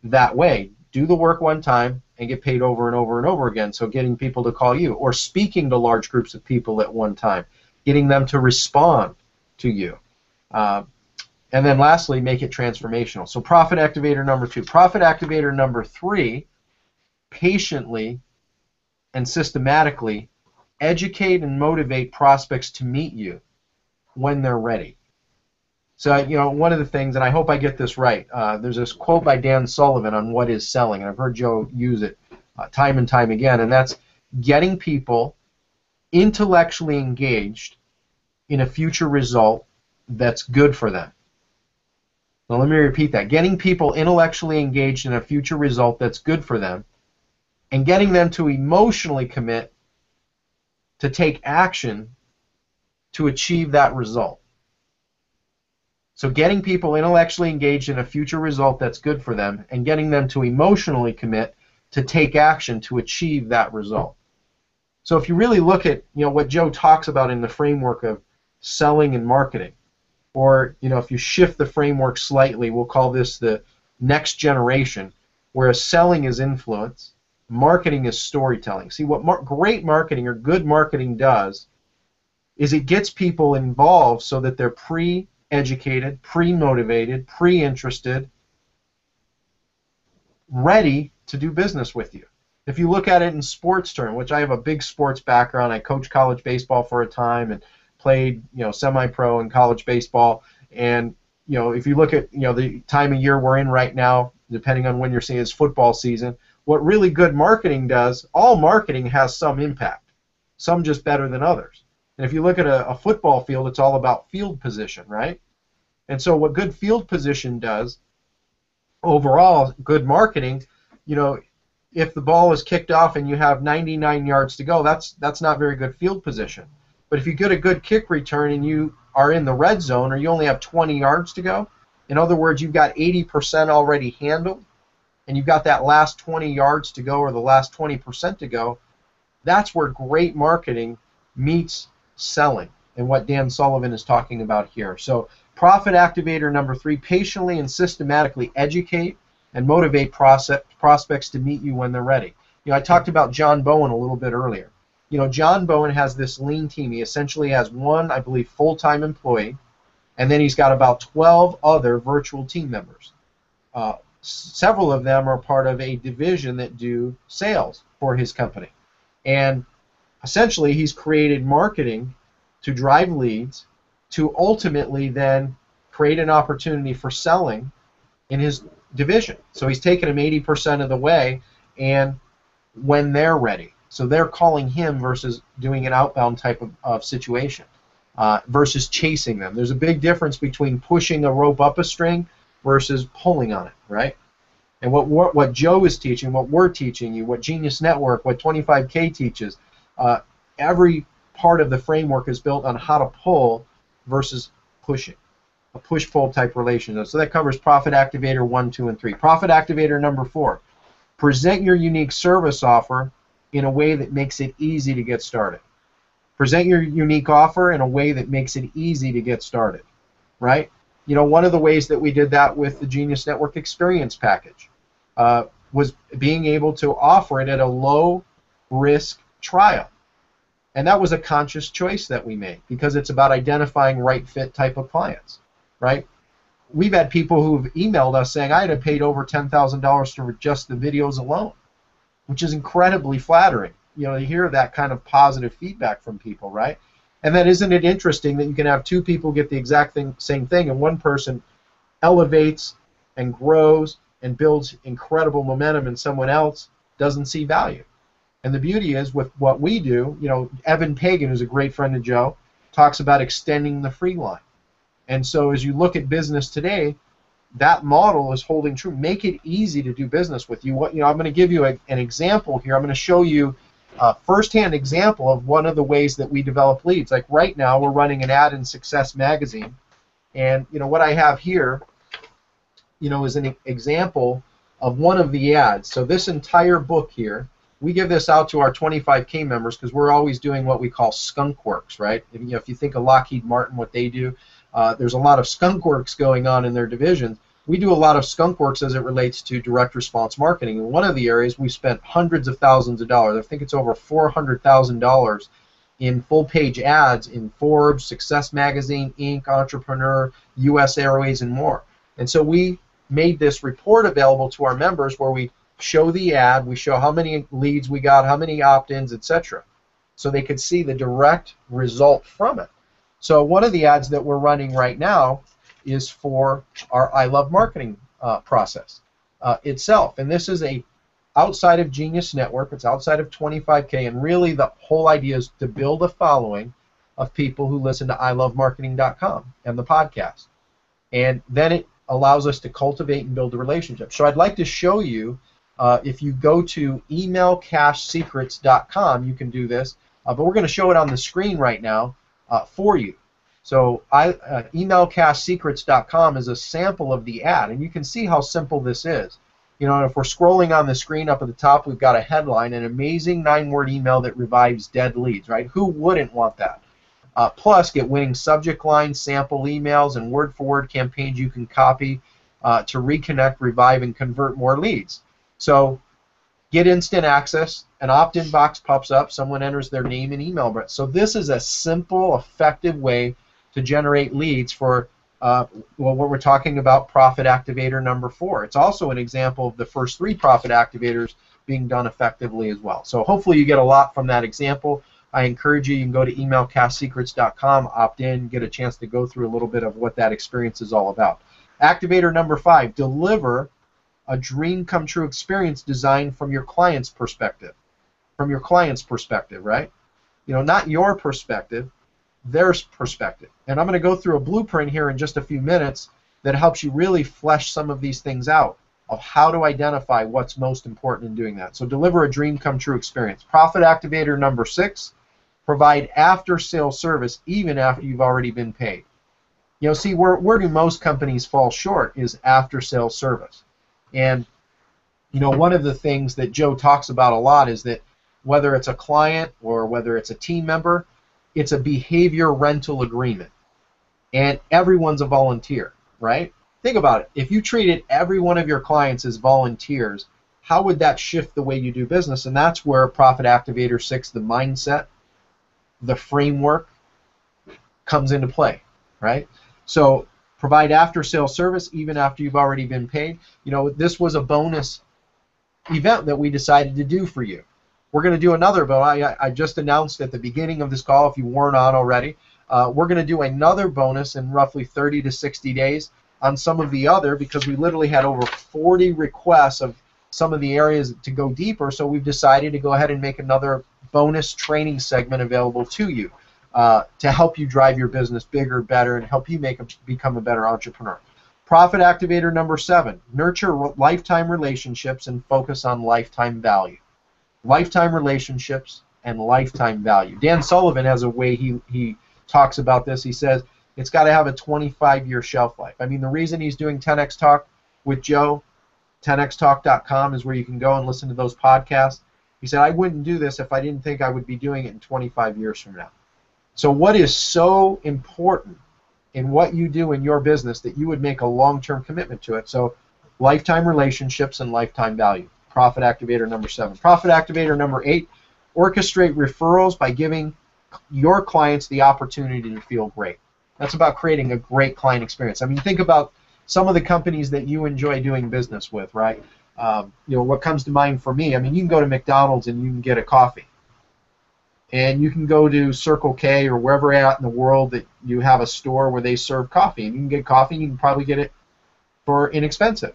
that way. Do the work one time and get paid over and over and over again. So getting people to call you, or speaking to large groups of people at one time, getting them to respond to you. And then lastly, make it transformational. So profit activator number 2. Profit activator number 3, patiently and systematically educate and motivate prospects to meet you when they're ready. So, one of the things, and I hope I get this right, there's this quote by Dan Sullivan on what is selling, and I've heard Joe use it time and time again, and that's getting people intellectually engaged in a future result that's good for them. Now, let me repeat that. Getting people intellectually engaged in a future result that's good for them, and getting them to emotionally commit to take action to achieve that result. So getting people intellectually engaged in a future result that's good for them, and getting them to emotionally commit to take action to achieve that result. So if you really look at what Joe talks about in the framework of selling and marketing, or if you shift the framework slightly, we'll call this the next generation, whereas selling is influence, marketing is storytelling. See, what great marketing or good marketing does is it gets people involved so that they're pre-educated, pre-motivated, pre-interested, ready to do business with you. If you look at it in sports terms, which I have a big sports background, I coached college baseball for a time and played, semi-pro in college baseball. And if you look at the time of year we're in right now, depending on when you're seeing, is football season. What really good marketing does, all marketing has some impact, some just better than others. And if you look at a football field, it's all about field position, right? And so what good field position does, overall, good marketing, if the ball is kicked off and you have 99 yards to go, that's not very good field position. But if you get a good kick return and you are in the red zone, or you only have 20 yards to go, in other words, you've got 80% already handled, and you've got that last 20 yards to go, or the last 20% to go, that's where great marketing meets selling. and what Dan Sullivan is talking about here. So profit activator number 3, patiently and systematically educate and motivate prospects to meet you when they're ready. I talked about John Bowen a little bit earlier. John Bowen has this lean team. He essentially has one, I believe, full-time employee, and then he's got about 12 other virtual team members. Several of them are part of a division that do sales for his company. And essentially, he's created marketing to drive leads to ultimately then create an opportunity for selling in his division. So he's taken them 80% of the way, and when they're ready. So they're calling him versus doing an outbound type of situation versus chasing them. There's a big difference between pushing a rope up a string versus pulling on it, right? And what Joe is teaching, what we're teaching you, what Genius Network, what 25K teaches, every part of the framework is built on how to pull versus pushing, a push-pull type relationship. So that covers Profit Activator 1, 2, and 3. Profit Activator number 4, present your unique service offer in a way that makes it easy to get started. Present your unique offer in a way that makes it easy to get started, right? One of the ways that we did that with the Genius Network eXperience package was being able to offer it at a low-risk trial. And that was a conscious choice that we made because it's about identifying right fit type of clients, right? We've had people who've emailed us saying, I had paid over $10,000 for just the videos alone, which is incredibly flattering. You hear that kind of positive feedback from people, right? And then isn't it interesting that you can have two people get the exact same thing, and one person elevates and grows and builds incredible momentum, and someone else doesn't see value. And the beauty is with what we do, Evan Pagan, who's a great friend of Joe, talks about extending the free line. And so as you look at business today, that model is holding true. Make it easy to do business with you. I'm going to give you an example here. I'm going to show you a firsthand example of one of the ways that we develop leads. Like right now, we're running an ad in Success Magazine, and what I have here, is an example of one of the ads. So this entire book here, we give this out to our 25K members because we're always doing what we call skunk works, right? If you think of Lockheed Martin, what they do, there's a lot of skunk works going on in their divisions. We do a lot of skunk works as it relates to direct response marketing. And one of the areas we spent hundreds of thousands of dollars, I think it's over $400,000 in full-page ads in Forbes, Success Magazine, Inc., Entrepreneur, US Airways, and more. And so we made this report available to our members where we show the ad, we show how many leads we got, how many opt-ins, etc. So they could see the direct result from it. So one of the ads that we're running right now is for our I Love Marketing process itself. And this is outside of Genius Network, it's outside of 25K, and really the whole idea is to build a following of people who listen to ilovemarketing.com and the podcast. And then it allows us to cultivate and build a relationship. So I'd like to show you, if you go to emailcashsecrets.com, you can do this, but we're going to show it on the screen right now for you. So emailcashsecrets.com is a sample of the ad, and you can see how simple this is. If we're scrolling on the screen up at the top, we've got a headline, an amazing 9-word email that revives dead leads, right? Who wouldn't want that? Plus, get winning subject lines, sample emails, and word-for-word campaigns you can copy to reconnect, revive, and convert more leads. So get instant access, an opt-in box pops up, someone enters their name and email address. So this is a simple, effective way to generate leads for what we're talking about, Profit Activator number 4. It's also an example of the first 3 Profit Activators being done effectively as well. So hopefully you get a lot from that example. I encourage you can go to emailcashsecrets.com, opt in, get a chance to go through a little bit of what that experience is all about. Activator number 5, deliver a dream come true experience designed from your client's perspective. From your client's perspective, right? Not your perspective, their perspective. And I'm going to go through a blueprint here in just a few minutes that helps you really flesh some of these things out of how to identify what's most important in doing that. So deliver a dream come true experience. Profit Activator number 6, provide after-sales service even after you've already been paid. See, where do most companies fall short is after-sales service. And, one of the things that Joe talks about a lot is that whether it's a client or whether it's a team member, it's a behavior rental agreement, and everyone's a volunteer, right? Think about it. If you treated every one of your clients as volunteers, how would that shift the way you do business? And that's where Profit Activator 6, the mindset, the framework, comes into play, right? So provide after-sale service even after you've already been paid. You know, this was a bonus event that we decided to do for you. We're going to do another, but I just announced at the beginning of this call, if you weren't on already, we're going to do another bonus in roughly 30 to 60 days on some of the other, because we literally had over 40 requests of some of the areas to go deeper, so we've decided to go ahead and make another bonus training segment available to you to help you drive your business bigger, better, and help you become a better entrepreneur. Profit Activator number 7, nurture lifetime relationships and focus on lifetime value. Lifetime relationships and lifetime value. Dan Sullivan has a way he talks about this. He says it's got to have a 25-year shelf life. I mean, the reason he's doing 10X Talk with Joe, 10xtalk.com is where you can go and listen to those podcasts. He said, I wouldn't do this if I didn't think I would be doing it in 25 years from now. So what is so important in what you do in your business that you would make a long-term commitment to it? So lifetime relationships and lifetime value. Profit Activator number 7. Profit Activator number 8, orchestrate referrals by giving your clients the opportunity to feel great. That's about creating a great client experience. I mean, think about some of the companies that you enjoy doing business with, right? You know, what comes to mind for me, I mean, you can go to McDonald's and you can get a coffee. And you can go to Circle K or wherever at in the world that you have a store where they serve coffee. And you can get coffee and you can probably get it for inexpensive.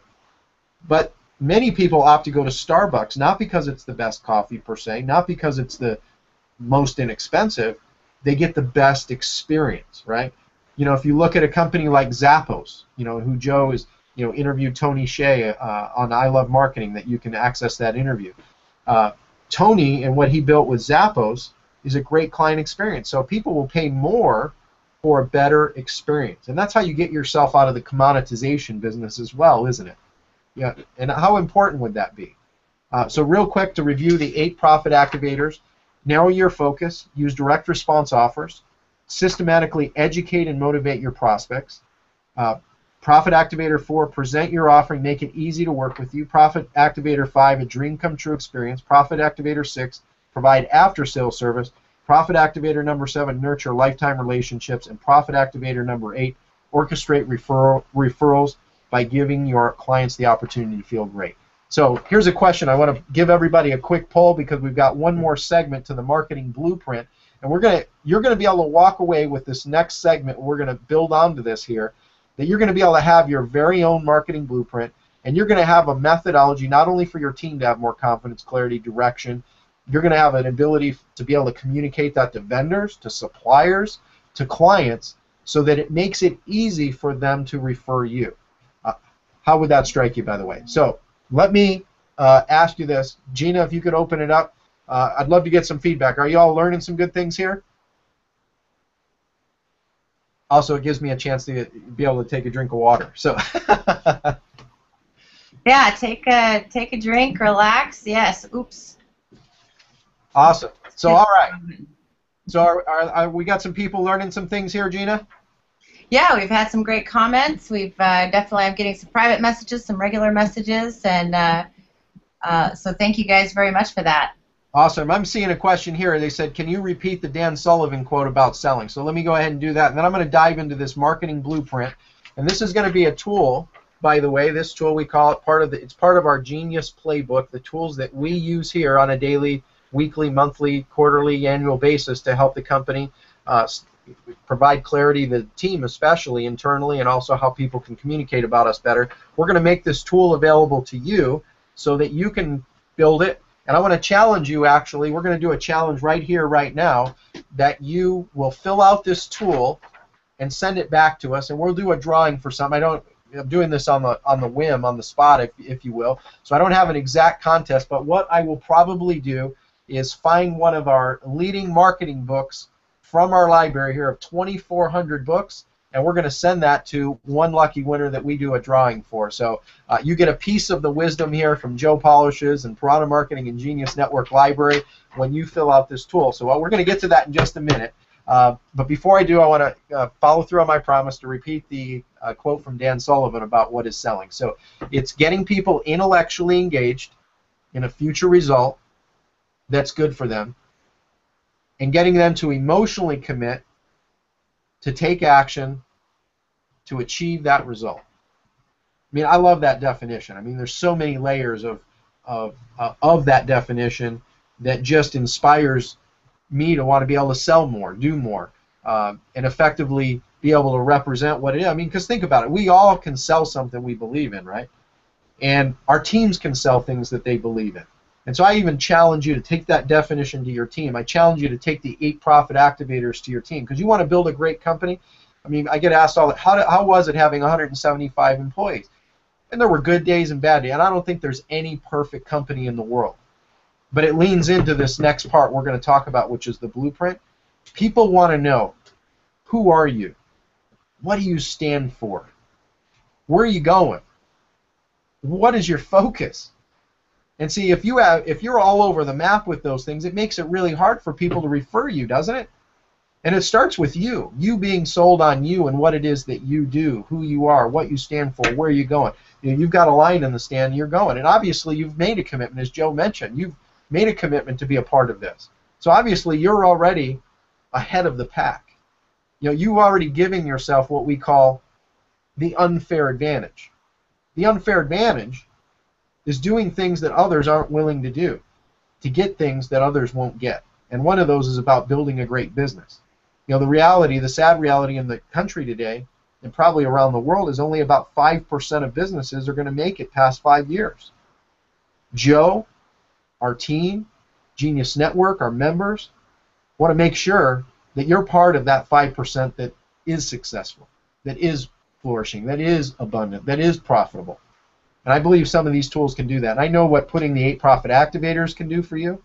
But many people opt to go to Starbucks, not because it's the best coffee per se, not because it's the most inexpensive. They get the best experience, right? You know, if you look at a company like Zappos, you know, who Joe is, you know, interviewed Tony Shea on I Love Marketing, that you can access that interview. Tony and what he built with Zappos is a great client experience. So people will pay more for a better experience. And that's how you get yourself out of the commoditization business as well, isn't it? Yeah. And how important would that be? So real quick, to review the 8 profit activators: narrow your focus, use direct response offers, systematically educate and motivate your prospects. Profit Activator 4, present your offering, make it easy to work with you. Profit Activator 5, a dream come true experience. Profit Activator 6, provide after-sale service. Profit Activator number 7, nurture lifetime relationships. And Profit Activator number 8, orchestrate referrals by giving your clients the opportunity to feel great. So here's a question. I want to give everybody a quick poll because we've got one more segment to the marketing blueprint. And you're going to be able to walk away with this next segment. We're going to build onto this here, that you're going to be able to have your very own marketing blueprint, and you're going to have a methodology not only for your team to have more confidence, clarity, direction. You're going to have an ability to be able to communicate that to vendors, to suppliers, to clients, so that it makes it easy for them to refer you. How would that strike you, by the way? So let me ask you this. Gina, if you could open it up. I'd love to get some feedback. Are you all learning some good things here? Also, it gives me a chance to be able to take a drink of water. So, yeah, take a drink, relax. Yes. Oops. Awesome. So, all right. So, we got some people learning some things here, Gina? Yeah, we've had some great comments. We've definitely, I'm getting some private messages, some regular messages, and so thank you guys very much for that. Awesome. I'm seeing a question here. They said, can you repeat the Dan Sullivan quote about selling? So let me go ahead and do that, and then I'm going to dive into this marketing blueprint. And this is going to be a tool, by the way. This tool, we call it it's part of our Genius Playbook, the tools that we use here on a daily, weekly, monthly, quarterly, annual basis to help the company provide clarity to the team, especially internally, and also how people can communicate about us better. We're going to make this tool available to you so that you can build it. And I want to challenge you, actually. We're going to do a challenge right here, right now, that you will fill out this tool and send it back to us, and we'll do a drawing for something. I'm doing this on the whim, on the spot, if you will. So I don't have an exact contest, but what I will probably do is find one of our leading marketing books from our library here of 2,400 books, and we're going to send that to one lucky winner that we do a drawing for. So you get a piece of the wisdom here from Joe Polish's and Piranha Marketing and Genius Network Library when you fill out this tool. So we're going to get to that in just a minute. But before I do, I want to follow through on my promise to repeat the quote from Dan Sullivan about what is selling. So it's getting people intellectually engaged in a future result that's good for them, and getting them to emotionally commit to take action to achieve that result. I mean, I love that definition. I mean, there's so many layers of that definition that just inspires me to want to be able to sell more, do more, and effectively be able to represent what it is. I mean, because think about it. We all can sell something we believe in, right? And our teams can sell things that they believe in. And so I even challenge you to take that definition to your team. I challenge you to take the 8 profit activators to your team, because you want to build a great company. I mean, I get asked all that, how was it having 175 employees? And there were good days and bad days, and I don't think there's any perfect company in the world. But it leans into this next part we're going to talk about, which is the blueprint. People want to know, who are you? What do you stand for? Where are you going? What is your focus? And see, if you're all over the map with those things, it makes it really hard for people to refer you, doesn't it? And it starts with you being sold on you and what it is that you do, who you are, what you stand for, where you're going. You know, you've got a line in the stand, you're going. And obviously you've made a commitment, as Joe mentioned. You've made a commitment to be a part of this. So obviously you're already ahead of the pack. You know, you've already given yourself what we call the unfair advantage. The unfair advantage is doing things that others aren't willing to do, to get things that others won't get. And one of those is about building a great business. You know, the reality, the sad reality in the country today, and probably around the world, is only about 5% of businesses are going to make it past 5 years. Joe, our team, Genius Network, our members, want to make sure that you're part of that 5% that is successful, that is flourishing, that is abundant, that is profitable. And I believe some of these tools can do that. And I know what putting the 8 profit activators can do for you.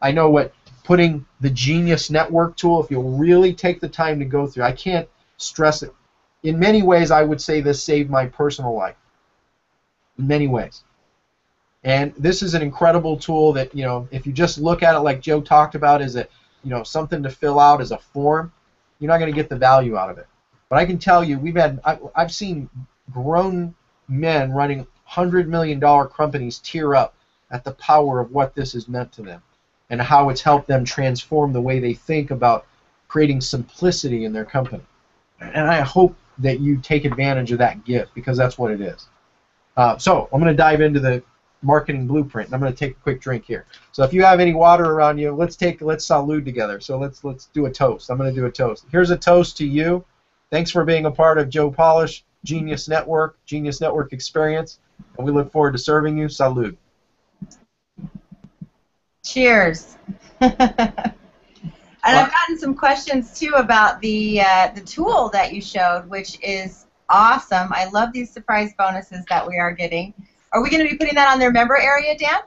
I know what putting the Genius Network tool, if you'll really take the time to go through, I can't stress it. In many ways, I would say this saved my personal life. In many ways. And this is an incredible tool that, you know, if you just look at it like Joe talked about as a, you know, something to fill out as a form, you're not going to get the value out of it. But I can tell you, I've seen grown men running $100 million companies tear up at the power of what this has meant to them and how it's helped them transform the way they think about creating simplicity in their company. And I hope that you take advantage of that gift, because that's what it is. So I'm going to dive into the marketing blueprint, and I'm going to take a quick drink here. So if you have any water around you, let's salute together. So let's do a toast. I'm going to do a toast. Here's a toast to you. Thanks for being a part of Joe Polish, Genius Network eXperience, and we look forward to serving you. Salute. Cheers. And I've gotten some questions too about the tool that you showed, which is awesome. I love these surprise bonuses that we are getting. Are we going to be putting that on their member area, Dan?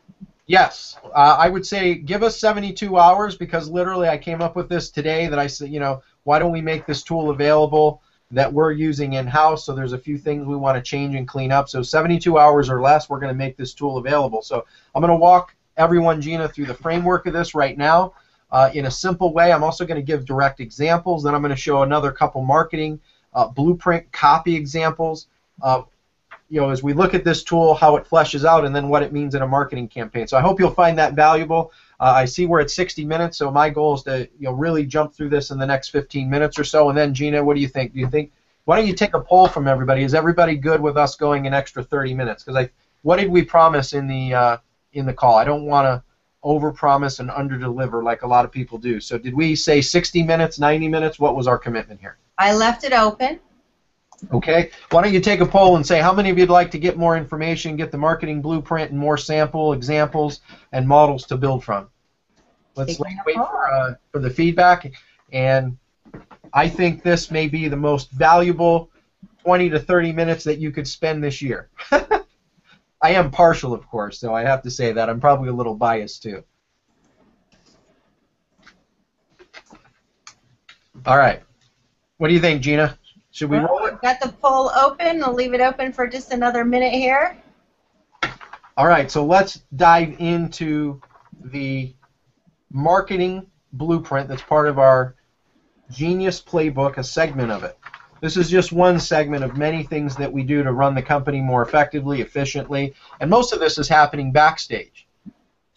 Yes. I would say give us 72 hours, because literally I came up with this today that I said, you know, why don't we make this tool available that we're using in-house? So there's a few things we want to change and clean up. So 72 hours or less, we're going to make this tool available. So I'm going to walk everyone, Gina, through the framework of this right now. In a simple way. I'm also going to give direct examples. Then I'm going to show another couple marketing blueprint copy examples. You know, as we look at this tool, how it fleshes out, and then what it means in a marketing campaign. So I hope you'll find that valuable. I see we're at 60 minutes, so my goal is to really jump through this in the next 15 minutes or so. And then, Gina, what do you think? Why don't you take a poll from everybody? Is everybody good with us going an extra 30 minutes? Because what did we promise in the call? I don't want to overpromise and underdeliver like a lot of people do. So did we say 60 minutes, 90 minutes? What was our commitment here? I left it open. Okay. Why don't you take a poll and say how many of you'd like to get more information, get the marketing blueprint and more sample examples and models to build from? Let's wait for the feedback. And I think this may be the most valuable 20 to 30 minutes that you could spend this year. I am partial, of course, so I have to say that. I'm probably a little biased, too. All right. What do you think, Gina? Should we roll it? We've got the poll open. I'll leave it open for just another minute here. All right, so let's dive into the marketing blueprint that's part of our Genius Playbook, a segment of it. This is just one segment of many things that we do to run the company more effectively, efficiently, and most of this is happening backstage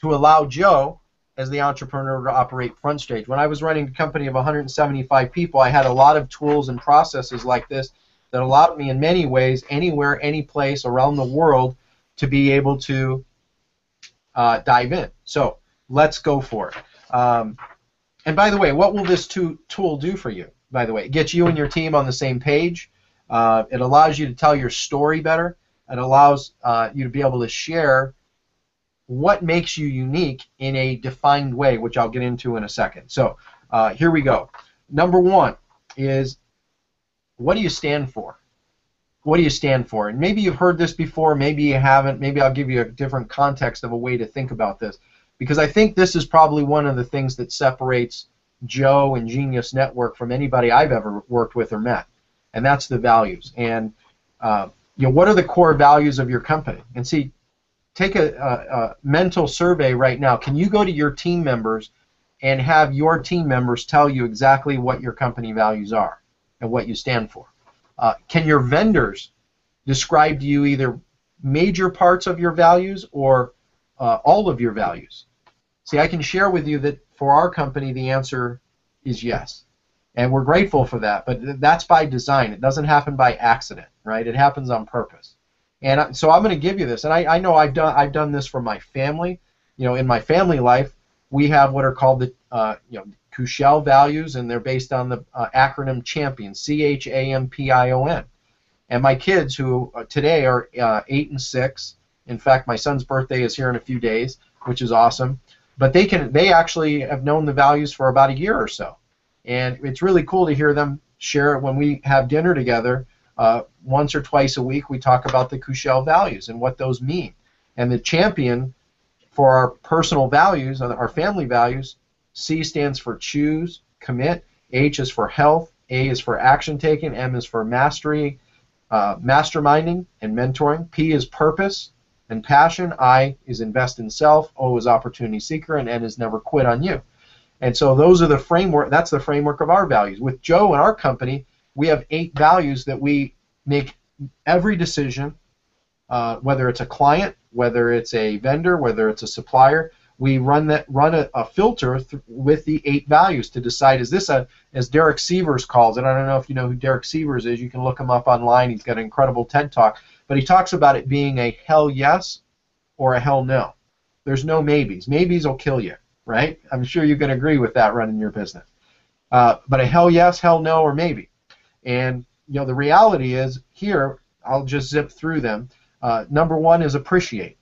to allow Joe, as the entrepreneur, to operate front stage. When I was running a company of 175 people, I had a lot of tools and processes like this that allowed me in many ways, anywhere, any place around the world, to be able to dive in. So let's go for it. And by the way, what will this tool do for you? By the way, it gets you and your team on the same page. It allows you to tell your story better. It allows you to be able to share what makes you unique in a defined way, which I'll get into in a second. So here we go. Number one is, what do you stand for? What do you stand for? And maybe you've heard this before, maybe you haven't. Maybe I'll give you a different context of a way to think about this, because I think this is probably one of the things that separates Joe and Genius Network from anybody I've ever worked with or met, and that's the values. And what are the core values of your company? And see, take a mental survey right now. Can you go to your team members and have your team members tell you exactly what your company values are and what you stand for? Can your vendors describe to you either major parts of your values or all of your values? See, I can share with you that for our company, the answer is yes. And we're grateful for that, but that's by design. It doesn't happen by accident, right? It happens on purpose. And so I'm going to give you this. And I know I've done this for my family. In my family life, we have what are called the Cushell values, and they're based on the acronym CHAMPION, CHAMPION. And my kids, who today are 8 and 6, in fact, my son's birthday is here in a few days, which is awesome. But they actually have known the values for about a year or so. And it's really cool to hear them share it when we have dinner together. Once or twice a week, we talk about the Cushell values and what those mean. And the champion for our personal values, our family values, C stands for choose, commit, H is for health, A is for action taken, M is for mastery, masterminding and mentoring, P is purpose and passion, I is invest in self, O is opportunity seeker, and N is never quit on you. And so those are the framework. That's the framework of our values. With Joe and our company, we have 8 values that we make every decision, whether it's a client, whether it's a vendor, whether it's a supplier. We run a filter with the 8 values to decide, is this as Derek Sievers calls it. I don't know if you know who Derek Sievers is. You can look him up online. He's got an incredible TED Talk. But he talks about it being a hell yes or a hell no. There's no maybes. Maybes will kill you, right? I'm sure you can agree with that running your business. But a hell yes, hell no, or maybe. And the reality is here, I'll just zip through them. Number one is appreciate.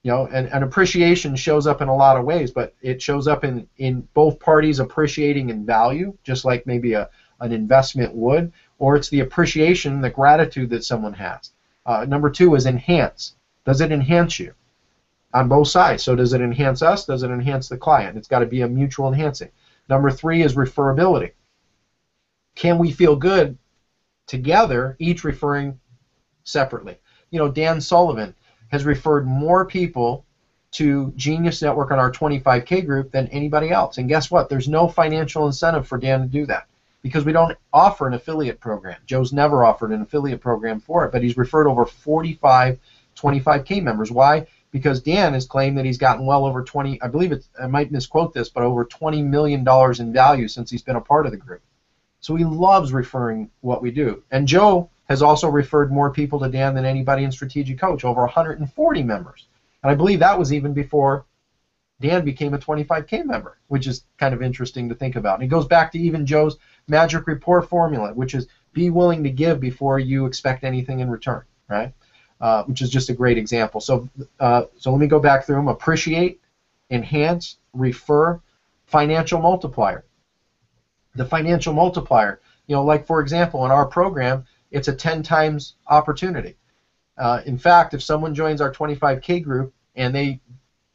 And appreciation shows up in a lot of ways, but it shows up in both parties appreciating in value, just like maybe an investment would, or it's the appreciation, the gratitude that someone has. Number 2 is enhance. Does it enhance you? On both sides. So does it enhance us? Does it enhance the client? It's got to be a mutual enhancing. Number 3 is referability. Can we feel good together, each referring separately? Dan Sullivan has referred more people to Genius Network on our 25K group than anybody else. And guess what? There's no financial incentive for Dan to do that because we don't offer an affiliate program. Joe's never offered an affiliate program for it, but he's referred over 45 25K members. Why? Because Dan has claimed that he's gotten well over 20, I believe I might misquote this, but over $20 million in value since he's been a part of the group. So he loves referring what we do. And Joe has also referred more people to Dan than anybody in Strategic Coach, over 140 members. And I believe that was even before Dan became a 25K member, which is kind of interesting to think about. And it goes back to even Joe's magic report formula, which is be willing to give before you expect anything in return, right? Which is just a great example. So let me go back through them. Appreciate, enhance, refer, financial multiplier. The financial multiplier, like for example, in our program, it's a 10 times opportunity. In fact, if someone joins our 25K group and they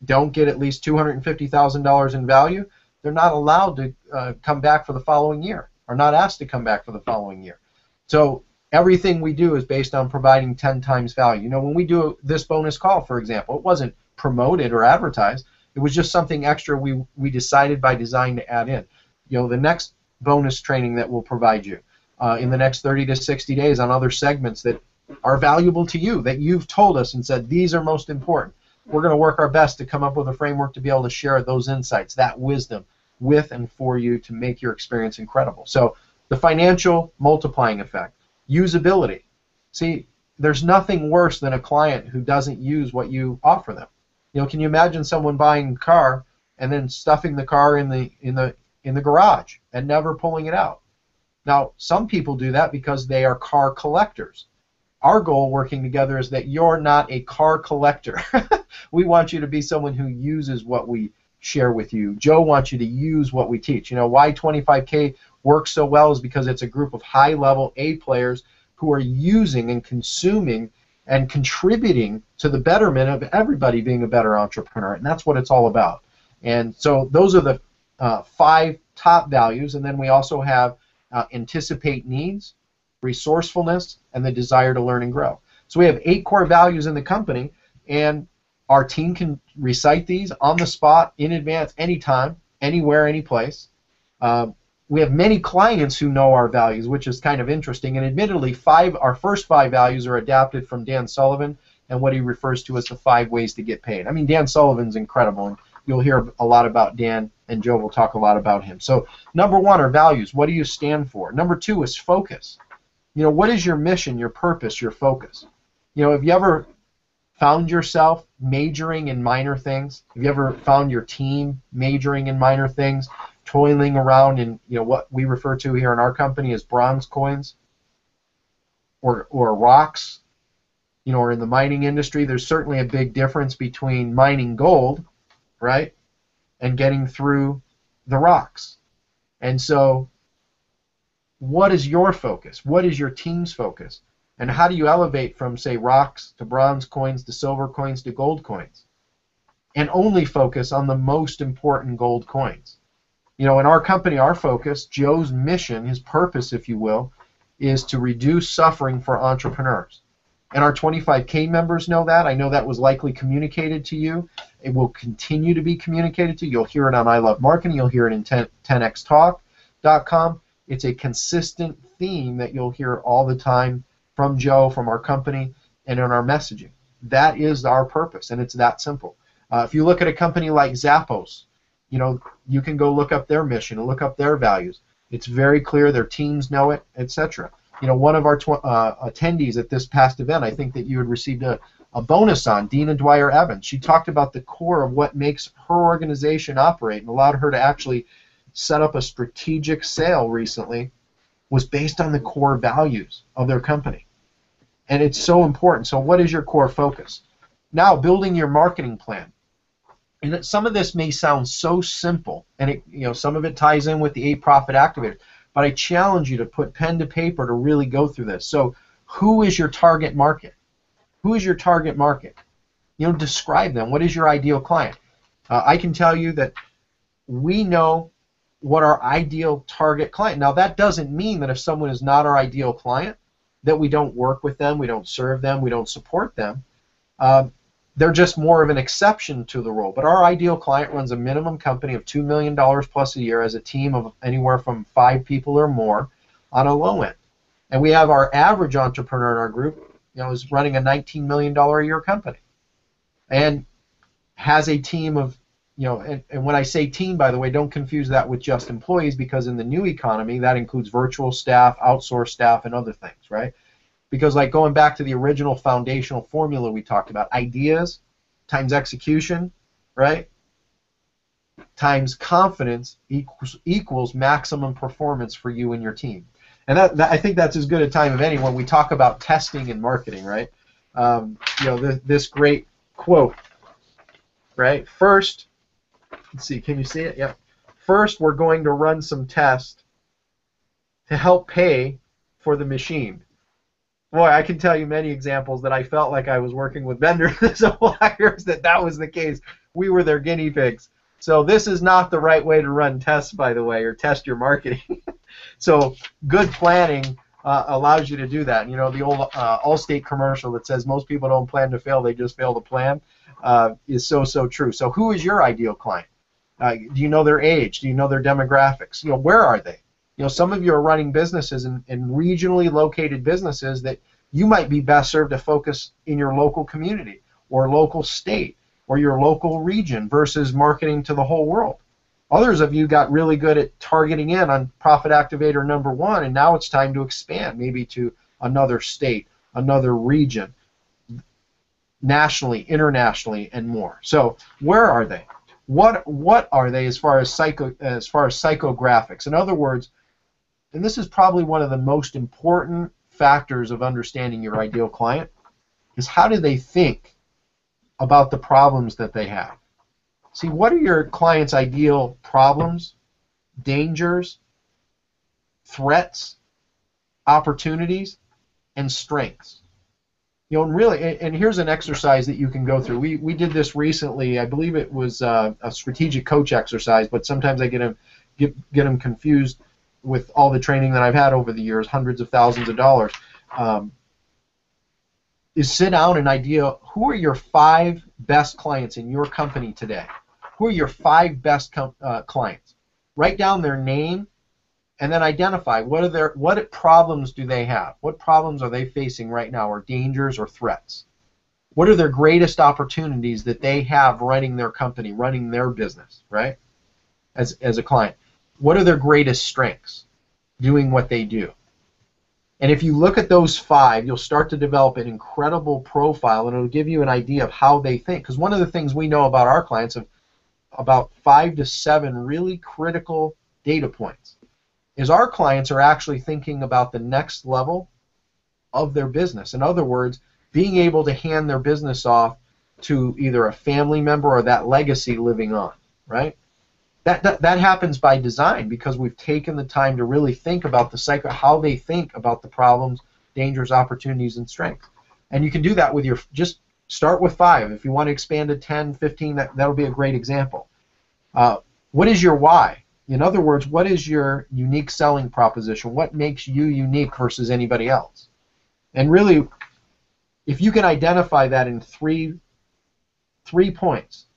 don't get at least $250,000 in value, they're not allowed to come back for the following year, or not asked to come back for the following year. So everything we do is based on providing 10 times value. When we do this bonus call, for example, it wasn't promoted or advertised. It was just something extra we decided by design to add in. The next bonus training that we'll provide you in the next 30 to 60 days on other segments that are valuable to you, that you've told us and said these are most important. We're going to work our best to come up with a framework to be able to share those insights, that wisdom with and for you to make your experience incredible. So the financial multiplying effect, usability. See, there's nothing worse than a client who doesn't use what you offer them. You know, can you imagine someone buying a car and then stuffing the car in the garage and never pulling it out? Now, some people do that because they are car collectors. Our goal working together is that you're not a car collector. We want you to be someone who uses what we share with you. Joe wants you to use what we teach. You know, why 25K works so well is because it's a group of high-level A players who are using and consuming and contributing to the betterment of everybody being a better entrepreneur, and that's what it's all about. And so those are the 5 top values, and then we also have anticipate needs, resourcefulness, and the desire to learn and grow. So we have 8 core values in the company, and our team can recite these on the spot, in advance, anytime, anywhere, any place. We have many clients who know our values, which is kind of interesting. And admittedly, our first 5 values are adapted from Dan Sullivan and what he refers to as the 5 ways to get paid. I mean, Dan Sullivan's incredible, and you'll hear a lot about Dan, and Joe will talk a lot about him. So number 1 are values. What do you stand for? Number 2 is focus. You know, what is your mission, your purpose, your focus? You know, have you ever found yourself majoring in minor things? Have you ever found your team majoring in minor things, toiling around in, you know, what we refer to here in our company as bronze coins or rocks? You know, or in the mining industry, there's certainly a big difference between mining gold, right, and getting through the rocks. And so what is your focus? What is your team's focus? And how do you elevate from, say, rocks to bronze coins to silver coins to gold coins? And only focus on the most important gold coins. You know, in our company, our focus, Joe's mission, his purpose, if you will, is to reduce suffering for entrepreneurs. And our 25K members know that. I know that was likely communicated to you. It will continue to be communicated to you. You'll hear it on I Love Marketing. You'll hear it in 10xtalk.com. It's a consistent theme that you'll hear all the time from Joe, from our company, and in our messaging. That is our purpose, and it's that simple. If you look at a company like Zappos, you know, you can go look up their mission and look up their values. It's very clear. Their teams know it, etc. You know, one of our attendees at this past event, I think that you had received a bonus on, Dina Dwyer Evans. She talked about the core of what makes her organization operate and allowed her to actually set up a strategic sale recently, was based on the core values of their company. And it's so important. So what is your core focus? Now, building your marketing plan. And some of this may sound so simple, and it, you know, some of it ties in with the 8 profit activators, but I challenge you to put pen to paper to really go through this. So who is your target market? Who is your target market? You know, describe them. What is your ideal client? I can tell you that we know what our ideal target client. Now, that doesn't mean that if someone is not our ideal client, that we don't work with them, we don't serve them, we don't support them. They're just more of an exception to the rule. But our ideal client runs a minimum company of $2 million plus a year as a team of anywhere from 5 people or more on a low end. And we have our average entrepreneur in our group, you know, is running a $19 million a year company and has a team of, you know, and when I say team, by the way, don't confuse that with just employees, because in the new economy, that includes virtual staff, outsourced staff, and other things, right? Because like going back to the original foundational formula we talked about, ideas times execution, right, times confidence equals maximum performance for you and your team. And that I think that's as good a time of any when we talk about testing and marketing, right? You know, this great quote, right? First, let's see, can you see it? Yep. First, we're going to run some tests to help pay for the machine. Boy, I can tell you many examples that I felt like I was working with vendors and suppliers that was the case. We were their guinea pigs. So this is not the right way to run tests, by the way, or test your marketing. So good planning allows you to do that. You know, the old Allstate commercial that says most people don't plan to fail, they just fail to plan, is so true. So who is your ideal client? Do you know their age? Do you know their demographics? You know, where are they? Some of you are running businesses and regionally located businesses that you might be best served to focus in your local community or local state or your local region versus marketing to the whole world. Others of you got really good at targeting in on profit activator number 1, and now it's time to expand, maybe to another state, another region, nationally, internationally, and more. So where are they? What are they as far as psychographics? In other words, and this is probably one of the most important factors of understanding your ideal client, is how do they think about the problems that they have? See, what are your client's ideal problems, dangers, threats, opportunities, and strengths? And really, and here's an exercise that you can go through. We did this recently. I believe it was a strategic coach exercise, but sometimes I get them confused with all the training that I've had over the years, hundreds of thousands of dollars. Is sit down and idea, who are your 5 best clients in your company today? Who are your 5 best clients? Write down their name and then identify what problems do they have? What problems are they facing right now, or dangers or threats? What are their greatest opportunities that they have running their company, running their business, right? As a client. What are their greatest strengths doing what they do? And if you look at those 5, you'll start to develop an incredible profile, and it'll give you an idea of how they think. Because one of the things we know about our clients, of about 5 to 7 really critical data points, is our clients are actually thinking about the next level of their business. In other words, being able to hand their business off to either a family member or that legacy living on, right? That happens by design, because we've taken the time to really think about the how they think about the problems, dangers, opportunities, and strengths. And you can do that with just start with 5. If you want to expand to 10, 15, that'll be a great example. What is your why? In other words, what is your unique selling proposition? What makes you unique versus anybody else? And really, if you can identify that in 3 points,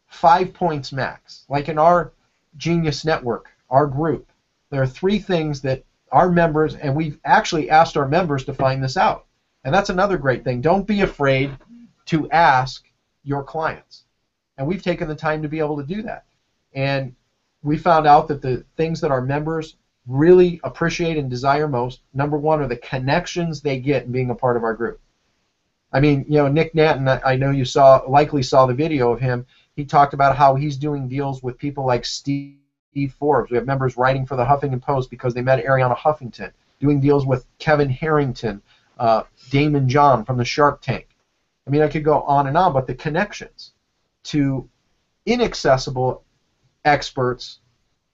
5 points max, like in our Genius Network, our group, there are 3 things that our members, and we've actually asked our members to find this out. And that's another great thing. Don't be afraid to ask your clients. And we've taken the time to be able to do that. And we found out that the things that our members really appreciate and desire most, number 1, are the connections they get in being a part of our group. I mean, Nick Nanton, I know you likely saw the video of him. He talked about how he's doing deals with people like Steve Forbes. We have members writing for the Huffington Post because they met Arianna Huffington, doing deals with Kevin Harrington, Damon John from the Shark Tank. I mean, I could go on and on, but the connections to inaccessible experts,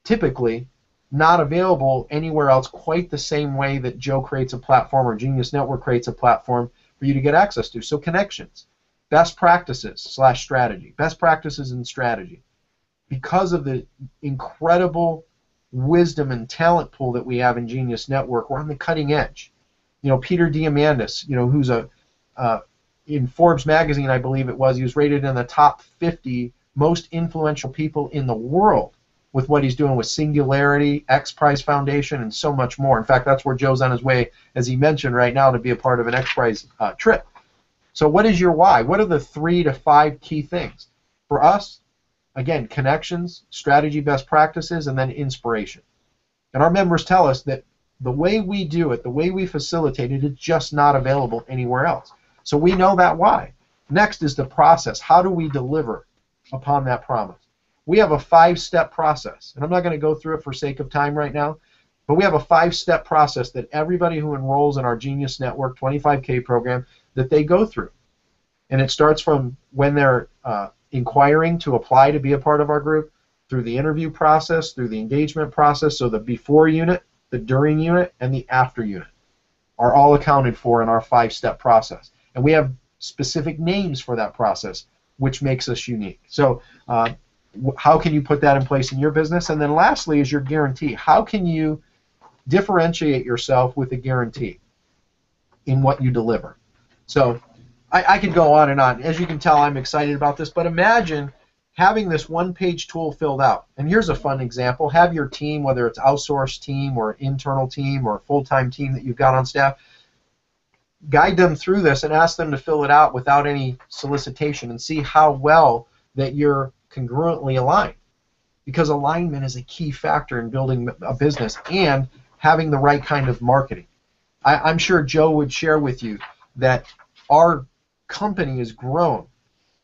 typically not available anywhere else quite the same way that Joe creates a platform or Genius Network creates a platform for you to get access to. So connections, best practices / strategy, best practices and strategy. Because of the incredible wisdom and talent pool that we have in Genius Network, we're on the cutting edge. Peter Diamandis, who's in Forbes magazine, I believe it was, he was rated in the top 50 most influential people in the world with what he's doing with Singularity, XPRIZE Foundation, and so much more. In fact, that's where Joe's on his way, as he mentioned right now, to be a part of an XPRIZE trip. So what is your why? What are the 3 to 5 key things? For us, again, connections, strategy, best practices, and then inspiration. And our members tell us that the way we do it, the way we facilitate it, is just not available anywhere else. So we know that why. Next is the process. How do we deliver upon that promise? We have a 5-step process, and I'm not going to go through it for sake of time right now, but we have a 5-step process that everybody who enrolls in our Genius Network 25K program, that they go through. And it starts from when they're inquiring to apply to be a part of our group, through the interview process, through the engagement process. So the before unit, the during unit, and the after unit are all accounted for in our 5-step process. And we have specific names for that process, which makes us unique. So how can you put that in place in your business? And then lastly is your guarantee. How can you differentiate yourself with a guarantee in what you deliver? So I could go on and on. As you can tell, I'm excited about this, but imagine having this one-page tool filled out. And here's a fun example. Have your team, whether it's outsourced team or internal team or full-time team that you've got on staff, guide them through this and ask them to fill it out without any solicitation and see how well that you're congruently aligned. Because alignment is a key factor in building a business and having the right kind of marketing. I'm sure Joe would share with you that our company has grown.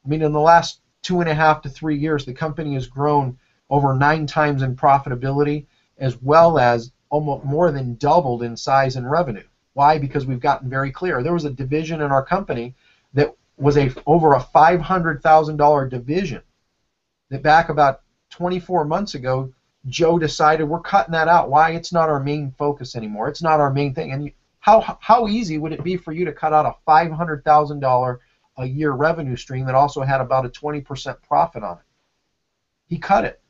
I mean, in the last 2.5 to 3 years, the company has grown over 9 times in profitability, as well as almost more than doubled in size and revenue. Why? Because we've gotten very clear. There was a division in our company that was over a $500,000 division that back about 24 months ago, Joe decided we're cutting that out. Why? It's not our main focus anymore. It's not our main thing. And how easy would it be for you to cut out a $500,000 a year revenue stream that also had about a 20% profit on it? He cut it.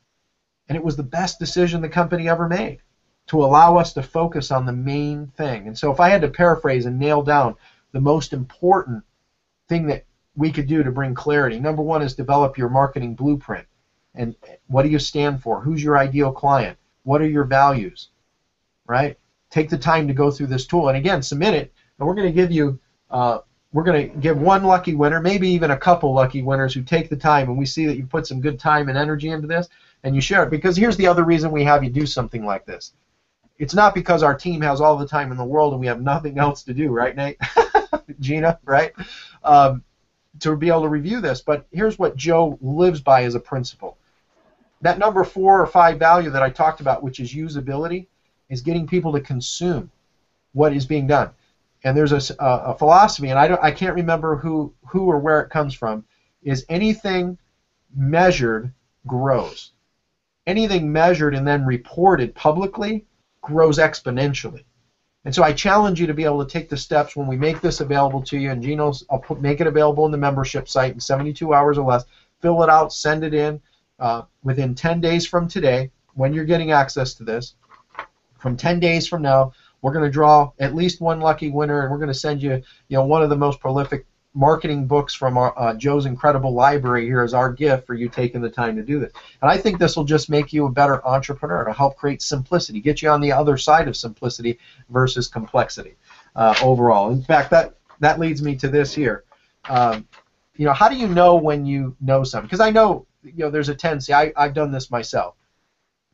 And it was the best decision the company ever made, to allow us to focus on the main thing. And so if I had to paraphrase and nail down the most important thing that we could do to bring clarity, number one is develop your marketing blueprint. And what do you stand for? Who's your ideal client? What are your values? Right? Take the time to go through this tool. And again, submit it. And we're going to give you, we're going to give one lucky winner, maybe even a couple lucky winners who take the time, and we see that you put some good time and energy into this, and you share it. Because here's the other reason we have you do something like this. It's not because our team has all the time in the world and we have nothing else to do, right, Nate? Gina, right? To be able to review this. But here's what Joe lives by as a principle. That number 4 or 5 value that I talked about, which is usability, is getting people to consume what is being done. And there's a philosophy, and I can't remember who or where it comes from, is anything measured grows. Anything measured and then reported publicly grows exponentially. And so I challenge you to be able to take the steps when we make this available to you, and Gino's, make it available in the membership site in 72 hours or less. Fill it out, send it in within 10 days from today when you're getting access to this. From 10 days from now, we're going to draw at least one lucky winner, and we're going to send you, one of the most prolific marketing books from Joe's incredible library here as our gift for you taking the time to do this. And I think this will just make you a better entrepreneur, to help create simplicity, get you on the other side of simplicity versus complexity overall. In fact, that leads me to this here. How do you know when you know something? Because I know, there's a tendency. I've done this myself.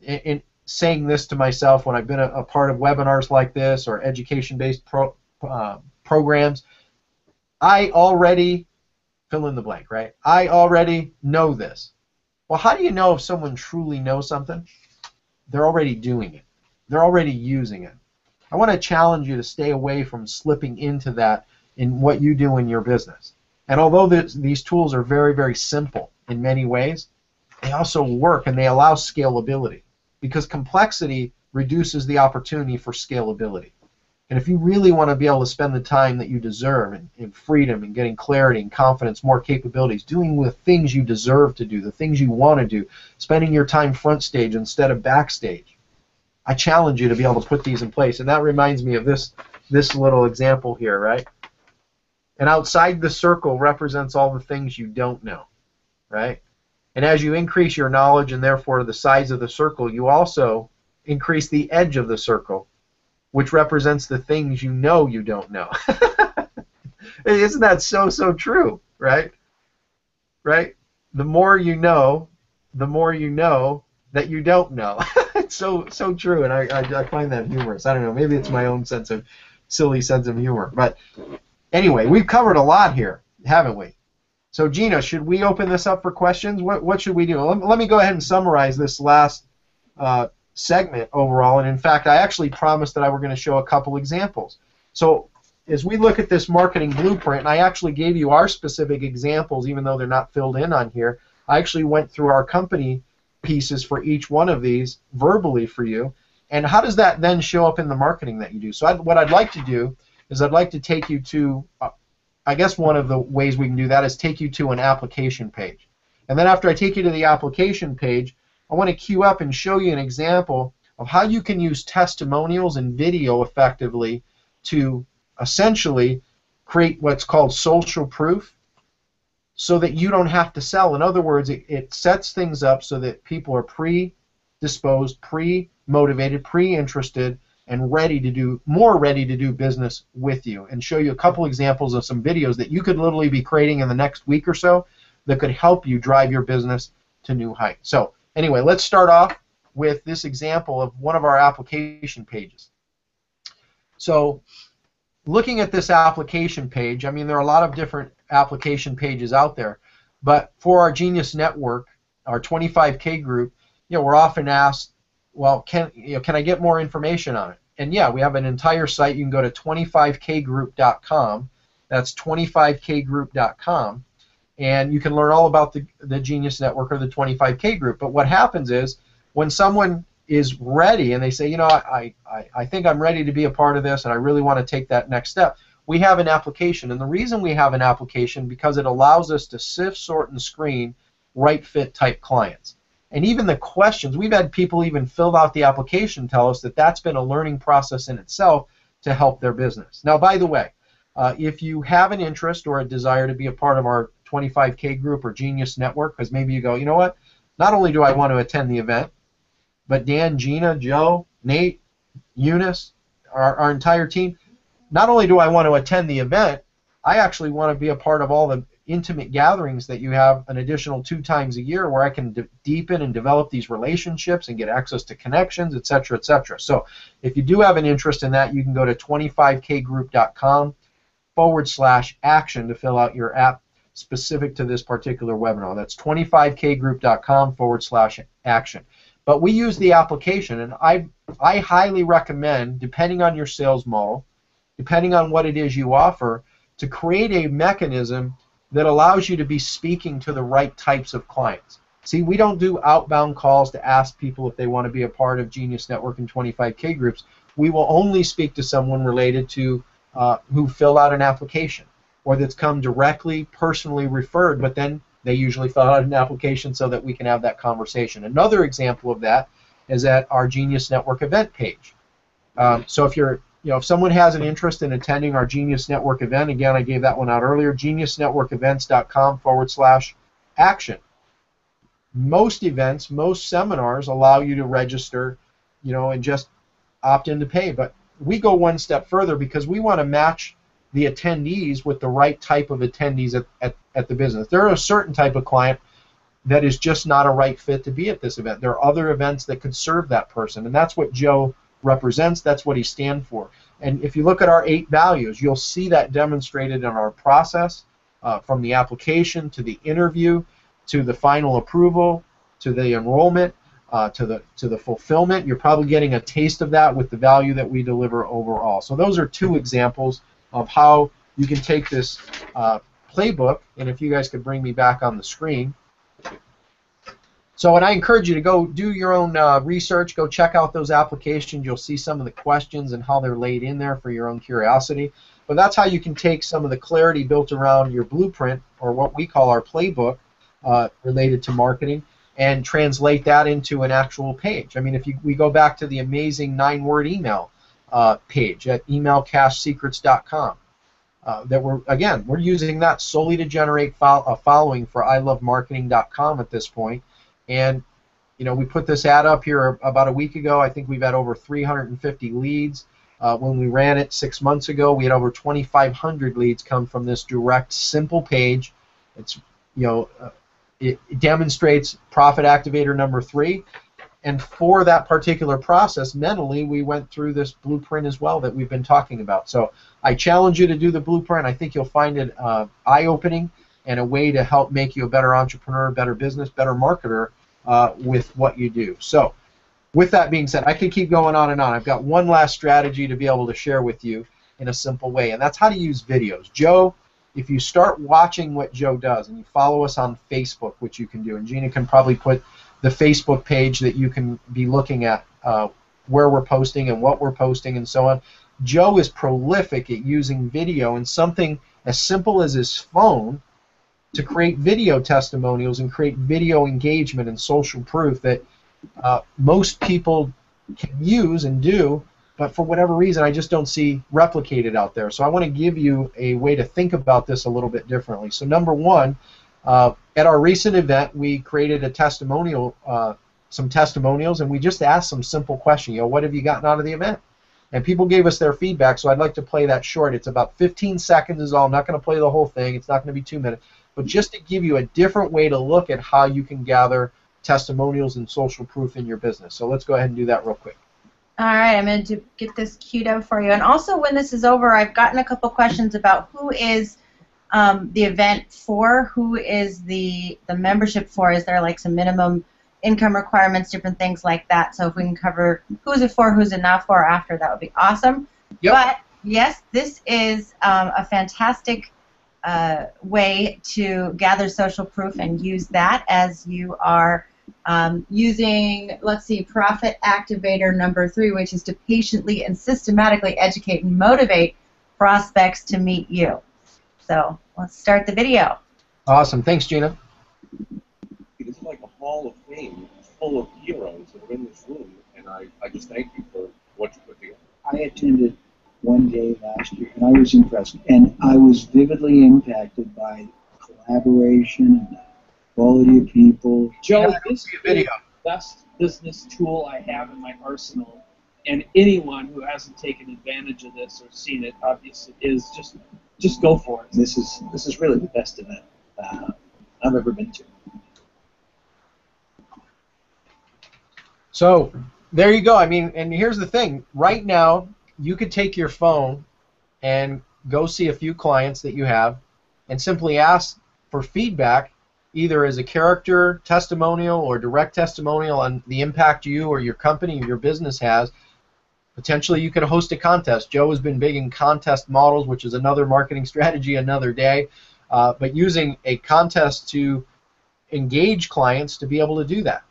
In saying this to myself when I've been a part of webinars like this or education-based programs, I already fill in the blank, right? I already know this. Well, how do you know if someone truly knows something? They're already doing it. They're already using it. I want to challenge you to stay away from slipping into that in what you do in your business. And although these tools are very, very simple in many ways, they also work and they allow scalability, because complexity reduces the opportunity for scalability. And if you really want to be able to spend the time that you deserve in freedom and getting clarity and confidence, more capabilities, doing the things you deserve to do, the things you want to do, spending your time front stage instead of backstage, I challenge you to be able to put these in place. And that reminds me of this little example here, right? And outside the circle represents all the things you don't know, right? And as you increase your knowledge and therefore the size of the circle, you also increase the edge of the circle, which represents the things you don't know. Isn't that so true, right? Right? The more you know that you don't know. It's so true, and I find that humorous. I don't know, maybe it's my own silly sense of humor. But anyway, we've covered a lot here, haven't we? So Gina, should we open this up for questions? What should we do? Let me go ahead and summarize this last segment overall. And in fact, I actually promised that I were going to show a couple examples. So as we look at this marketing blueprint, and I actually gave you our specific examples, even though they're not filled in on here, I actually went through our company pieces for each one of these verbally for you. And how does that then show up in the marketing that you do? So what I'd like to do is I'd like to take you to, I guess one of the ways we can do that is take you to an application page. And then after I take you to the application page, I want to queue up and show you an example of how you can use testimonials and video effectively to essentially create what's called social proof so that you don't have to sell. In other words, it sets things up so that people are predisposed, pre-motivated, pre-interested, and ready to do business with you, and show you a couple examples of some videos that you could literally be creating in the next week or so that could help you drive your business to new heights. So anyway, let's start off with this example of one of our application pages. So looking at this application page, I mean, there are a lot of different application pages out there, but for our Genius Network, our 25K group, we're often asked, well, can I get more information on it? And yeah, we have an entire site. You can go to 25kgroup.com. That's 25kgroup.com, and you can learn all about the Genius Network or the 25K group. But what happens is, when someone is ready and they say, I think I'm ready to be a part of this and I really want to take that next step, we have an application. And the reason we have an application, because it allows us to sift, sort, and screen right fit type clients. And even the questions, we've had people even fill out the application tell us that that's been a learning process in itself to help their business. Now, by the way, if you have an interest or a desire to be a part of our 25K group or Genius Network, because maybe you go, you know what, not only do I want to attend the event, but Dan, Gina, Joe, Nate, Eunice, our entire team, not only do I want to attend the event, I actually want to be a part of all the intimate gatherings that you have an additional 2 times a year, where I can deepen and develop these relationships and get access to connections, etc., etc. So if you do have an interest in that, you can go to 25kgroup.com/action to fill out your app specific to this particular webinar. That's 25kgroup.com/action. But we use the application, and I highly recommend, depending on your sales model, depending on what it is you offer, to create a mechanism that allows you to be speaking to the right types of clients. See, we don't do outbound calls to ask people if they want to be a part of Genius Network and 25K groups. We will only speak to someone related to who filled out an application, or that's come directly, personally referred, but then they usually fill out an application so that we can have that conversation. Another example of that is at our Genius Network event page. So if someone has an interest in attending our Genius Network event, again, I gave that one out earlier, geniusnetworkevents.com/action. Most events, most seminars allow you to register, and just opt in to pay. But we go one step further, because we want to match the attendees with the right type of attendees at the business. There are a certain type of client that is just not a right fit to be at this event. There are other events that could serve that person, and that's what Joe represents. That's what he stands for. And if you look at our 8 values, you'll see that demonstrated in our process, from the application to the interview to the final approval to the enrollment to the fulfillment. You're probably getting a taste of that with the value that we deliver overall. So those are 2 examples of how you can take this playbook, and if you guys could bring me back on the screen. So, and I encourage you to go do your own research, go check out those applications. You'll see some of the questions and how they're laid in there for your own curiosity. But that's how you can take some of the clarity built around your blueprint, or what we call our playbook, related to marketing, and translate that into an actual page. I mean, if we go back to the amazing 9-word email page at emailcashsecrets.com, that we're using that solely to generate a following for ilovemarketing.com at this point. And we put this ad up here about a week ago. I think we've had over 350 leads. When we ran it 6 months ago, we had over 2,500 leads come from this direct, simple page. It's it demonstrates profit activator number 3. And for that particular process, mentally, we went through this blueprint as well that we've been talking about. So I challenge you to do the blueprint. I think you'll find it eye-opening and a way to help make you a better entrepreneur, better business, better marketer with what you do. So with that being said, I can keep going on and on. I've got one last strategy to be able to share with you in a simple way, and that's how to use videos. Joe, if you start watching what Joe does, and you follow us on Facebook, which you can do, and Gina can probably put the Facebook page that you can be looking at, where we're posting and what we're posting and so on. Joe is prolific at using video and something as simple as his phone to create video testimonials and create video engagement and social proof that most people can use and do, but for whatever reason I just don't see replicated out there. So I want to give you a way to think about this a little bit differently. So number one, At our recent event, we created a testimonial, some testimonials, and we just asked some simple question. What have you gotten out of the event? And people gave us their feedback, so I'd like to play that short. It's about 15 seconds is all. I'm not going to play the whole thing. It's not going to be 2 minutes. But just to give you a different way to look at how you can gather testimonials and social proof in your business. So let's go ahead and do that real quick. All right, I'm going to get this queued up for you. And also, when this is over, I've gotten a couple questions about who is the event for, who is the membership for. Is there like some minimum income requirements, different things like that? So if we can cover who's it for, who's it not for after, that would be awesome. Yep. But yes, this is a fantastic way to gather social proof and use that as you are using, let's see, Profit Activator number 3, which is to patiently and systematically educate and motivate prospects to meet you. So let's start the video. Awesome. Thanks, Gina. It's like a hall of fame full of heroes that are in this room, and I just thank you for what you put together. I attended one day last year, and I was impressed. And I was vividly impacted by collaboration and quality of people. Joe, this is the best business tool I have in my arsenal, and anyone who hasn't taken advantage of this or seen it, obviously, is just go for it. This is really the best event I've ever been to. So there you go. I mean, and here's the thing. Right now, you could take your phone and go see a few clients that you have and simply ask for feedback, either as a character testimonial or direct testimonial on the impact you or your company or your business has. Potentially, you could host a contest. Joe has been big in contest models, which is another marketing strategy another day. But using a contest to engage clients to be able to do that.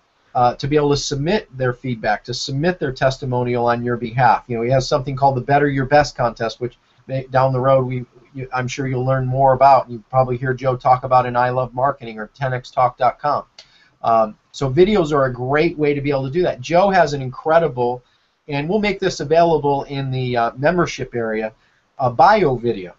To be able to submit their feedback, to submit their testimonial on your behalf. He has something called the Better Your Best contest, which down the road I'm sure you'll learn more about. You probably hear Joe talk about in I Love Marketing or 10xtalk.com. So videos are a great way to be able to do that. Joe has an incredible, and we'll make this available in the membership area, a bio video.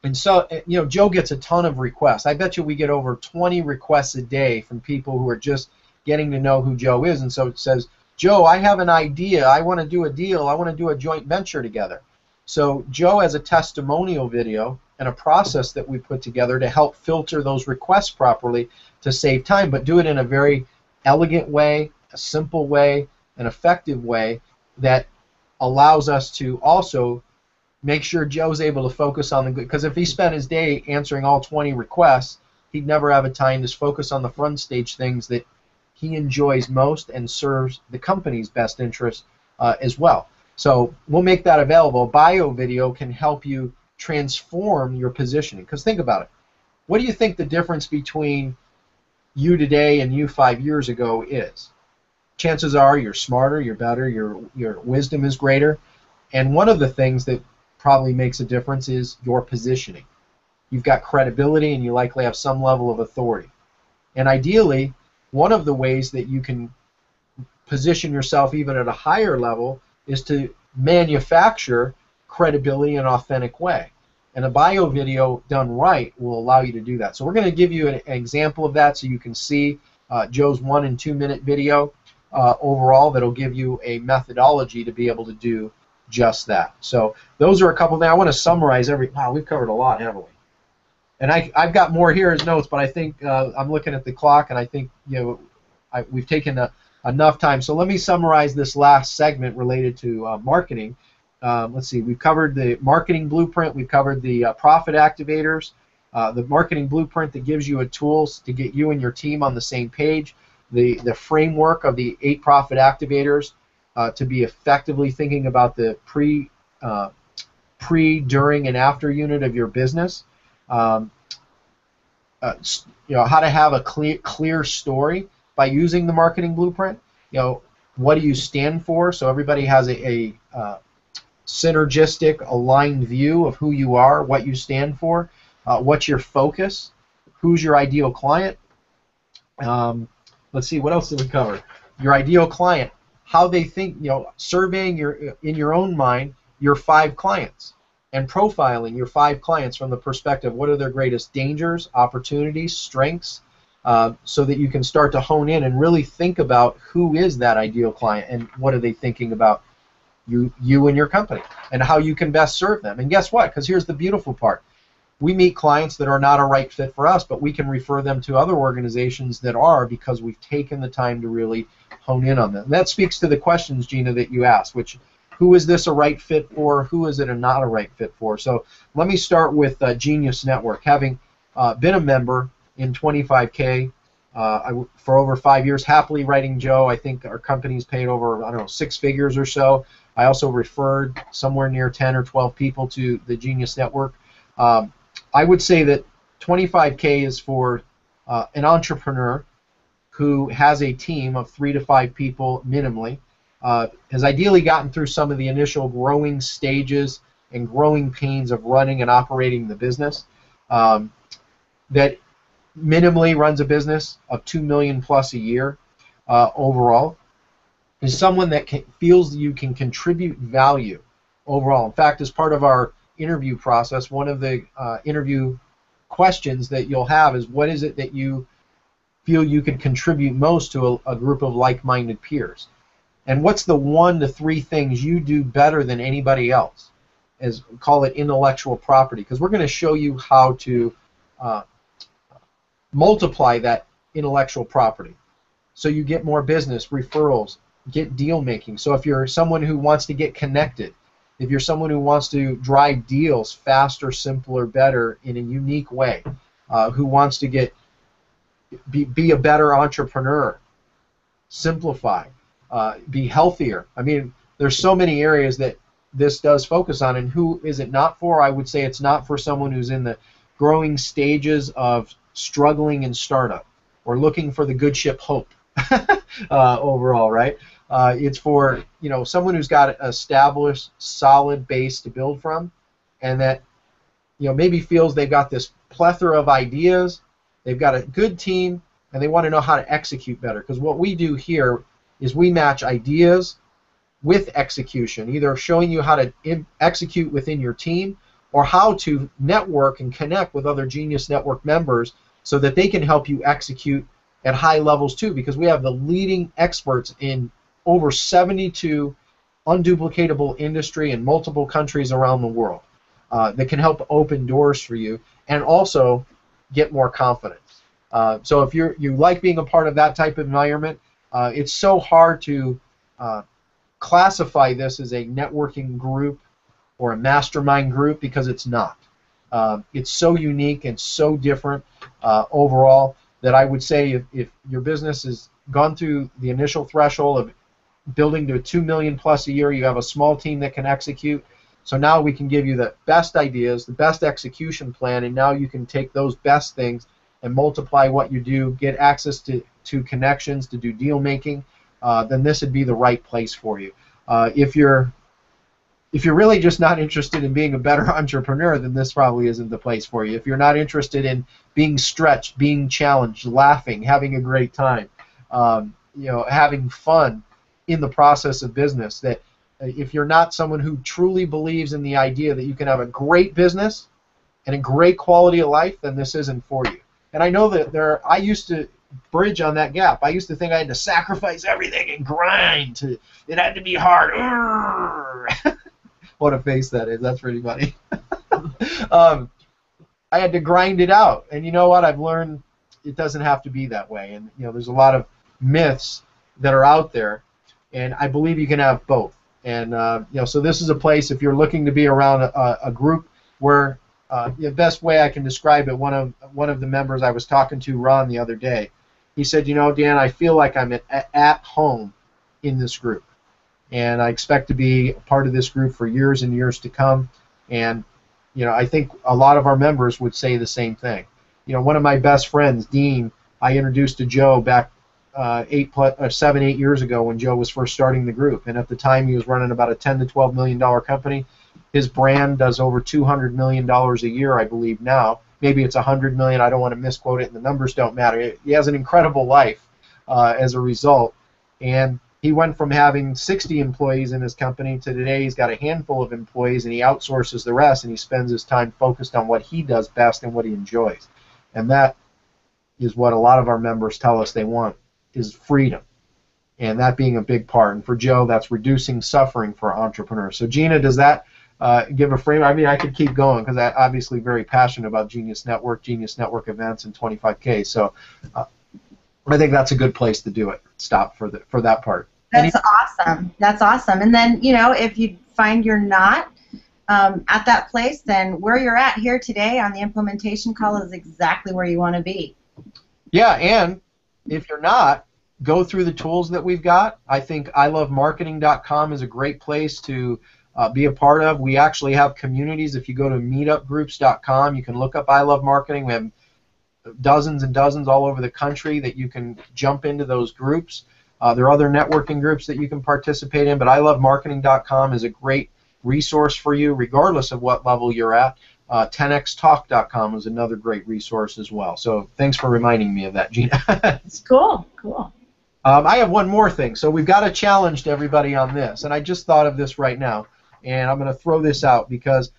And so, Joe gets a ton of requests. I bet you we get over 20 requests a day from people who are just getting to know who Joe is, and so it says, Joe, I have an idea. I want to do a deal. I want to do a joint venture together. So Joe has a testimonial video and a process that we put together to help filter those requests properly to save time, but do it in a very elegant way, a simple way, an effective way that allows us to also make sure Joe's able to focus on the good. Because if he spent his day answering all 20 requests, he'd never have a time to focus on the front stage things that he enjoys most and serves the company's best interest as well. So we'll make that available. A bio video can help you transform your positioning. Because think about it. What do you think the difference between you today and you 5 years ago is? Chances are you're smarter, you're better, your wisdom is greater. And one of the things that probably makes a difference is your positioning. You've got credibility and you likely have some level of authority. And ideally, one of the ways that you can position yourself even at a higher level is to manufacture credibility in an authentic way. And a bio video done right will allow you to do that. So we're going to give you an example of that so you can see Joe's 1 and 2 minute video overall that'll give you a methodology to be able to do just that. So those are a couple things. I want to summarize wow, we've covered a lot, haven't we? And I've got more here as notes, but I think I'm looking at the clock, and I think we've taken enough time. So let me summarize this last segment related to marketing. Let's see. We've covered the marketing blueprint. We've covered the profit activators, the marketing blueprint that gives you tools to get you and your team on the same page, the framework of the 8 profit activators to be effectively thinking about the pre, during, and after unit of your business. How to have a clear story by using the marketing blueprint. What do you stand for? So everybody has a synergistic, aligned view of who you are, what you stand for, what's your focus, who's your ideal client. Let's see, what else did we cover? Your ideal client, how they think. Surveying in your own mind your 5 clients. and profiling your 5 clients from the perspective, what are their greatest dangers, opportunities, strengths, so that you can start to hone in and really think about who is that ideal client and what are they thinking about you and your company and how you can best serve them. And guess what? Because here's the beautiful part. We meet clients that are not a right fit for us, but we can refer them to other organizations that are, because we've taken the time to really hone in on them. And that speaks to the questions, Gina, that you asked, which who is this a right fit for? Who is it a not a right fit for? So let me start with Genius Network. Having been a member in 25K for over 5 years, happily writing Joe. I think our company's paid over, I don't know, 6 figures or so. I also referred somewhere near 10 or 12 people to the Genius Network. I would say that 25K is for an entrepreneur who has a team of 3 to 5 people minimally, has ideally gotten through some of the initial growing stages and growing pains of running and operating the business, that minimally runs a business of $2 million plus a year overall, is someone that feels you can contribute value overall. In fact, as part of our interview process, one of the interview questions that you'll have is, what is it that you feel you could contribute most to a group of like-minded peers? And what's the 1 to 3 things you do better than anybody else? As call it intellectual property, because we're going to show you how to multiply that intellectual property so you get more business, referrals, get deal making. So if you're someone who wants to get connected, if you're someone who wants to drive deals faster, simpler, better in a unique way, who wants to be a better entrepreneur, simplify, be healthier. I mean, there's so many areas that this does focus on, and who is it not for? I would say it's not for someone who's in the growing stages of struggling in startup or looking for the good ship Hope overall, right? It's for someone who's got an established, solid base to build from, and that maybe feels they've got this plethora of ideas, they've got a good team, and they want to know how to execute better. Because what we do here is we match ideas with execution, either showing you how to execute within your team or how to network and connect with other Genius Network members so that they can help you execute at high levels too, because we have the leading experts in over 72 unduplicatable industry in multiple countries around the world that can help open doors for you and also get more confidence. So if you like being a part of that type of environment, it's so hard to classify this as a networking group or a mastermind group, because it's not. It's so unique and so different overall that I would say if your business has gone through the initial threshold of building to 2 million plus a year, you have a small team that can execute. So now we can give you the best ideas, the best execution plan, and now you can take those best things and multiply what you do, get access to connections to do deal making, then this would be the right place for you. If you're really just not interested in being a better entrepreneur, then this probably isn't the place for you. If you're not interested in being stretched, being challenged, laughing, having a great time, having fun in the process of business, that if you're not someone who truly believes in the idea that you can have a great business and a great quality of life, then this isn't for you. And I know that I used to bridge on that gap. I used to think I had to sacrifice everything and grind. It had to be hard. What a face that is. That's pretty funny. I had to grind it out. And you know what? I've learned it doesn't have to be that way. And there's a lot of myths that are out there, and I believe you can have both. And so this is a place, if you're looking to be around a group where the best way I can describe it, one of the members I was talking to, Ron, the other day, he said, Dan, I feel like I'm at home in this group. And I expect to be a part of this group for years and years to come. And I think a lot of our members would say the same thing. One of my best friends, Dean, I introduced to Joe back 7, 8 years ago when Joe was first starting the group. And at the time, he was running about a $10 to $12 million company. His brand does over $200 million a year, I believe now. Maybe it's $100 million. I don't want to misquote it, and the numbers don't matter. He has an incredible life as a result. And he went from having 60 employees in his company to today he's got a handful of employees, and he outsources the rest, and he spends his time focused on what he does best and what he enjoys. And that is what a lot of our members tell us they want, is freedom. And that being a big part. And for Joe, that's reducing suffering for entrepreneurs. So Gina, does that give a frame? I mean, I could keep going because I'm obviously very passionate about Genius Network events, and 25K. So I think that's a good place to do it. Stop for that part. That's awesome. That's awesome. And then, you know, if you find you're not at that place, then where you're at here today on the implementation call is exactly where you want to be. Yeah, and if you're not, go through the tools that we've got. I think ilovemarketing.com is a great place to be a part of. We actually have communities. If you go to meetupgroups.com, you can look up I Love Marketing. We have dozens and dozens all over the country that you can jump into those groups. There are other networking groups that you can participate in, but ilovemarketing.com is a great resource for you regardless of what level you're at. 10xtalk.com is another great resource as well. So thanks for reminding me of that, Gina. Cool, cool. I have one more thing. So we've got a challenge to everybody on this, and I just thought of this right now, and I'm going to throw this out because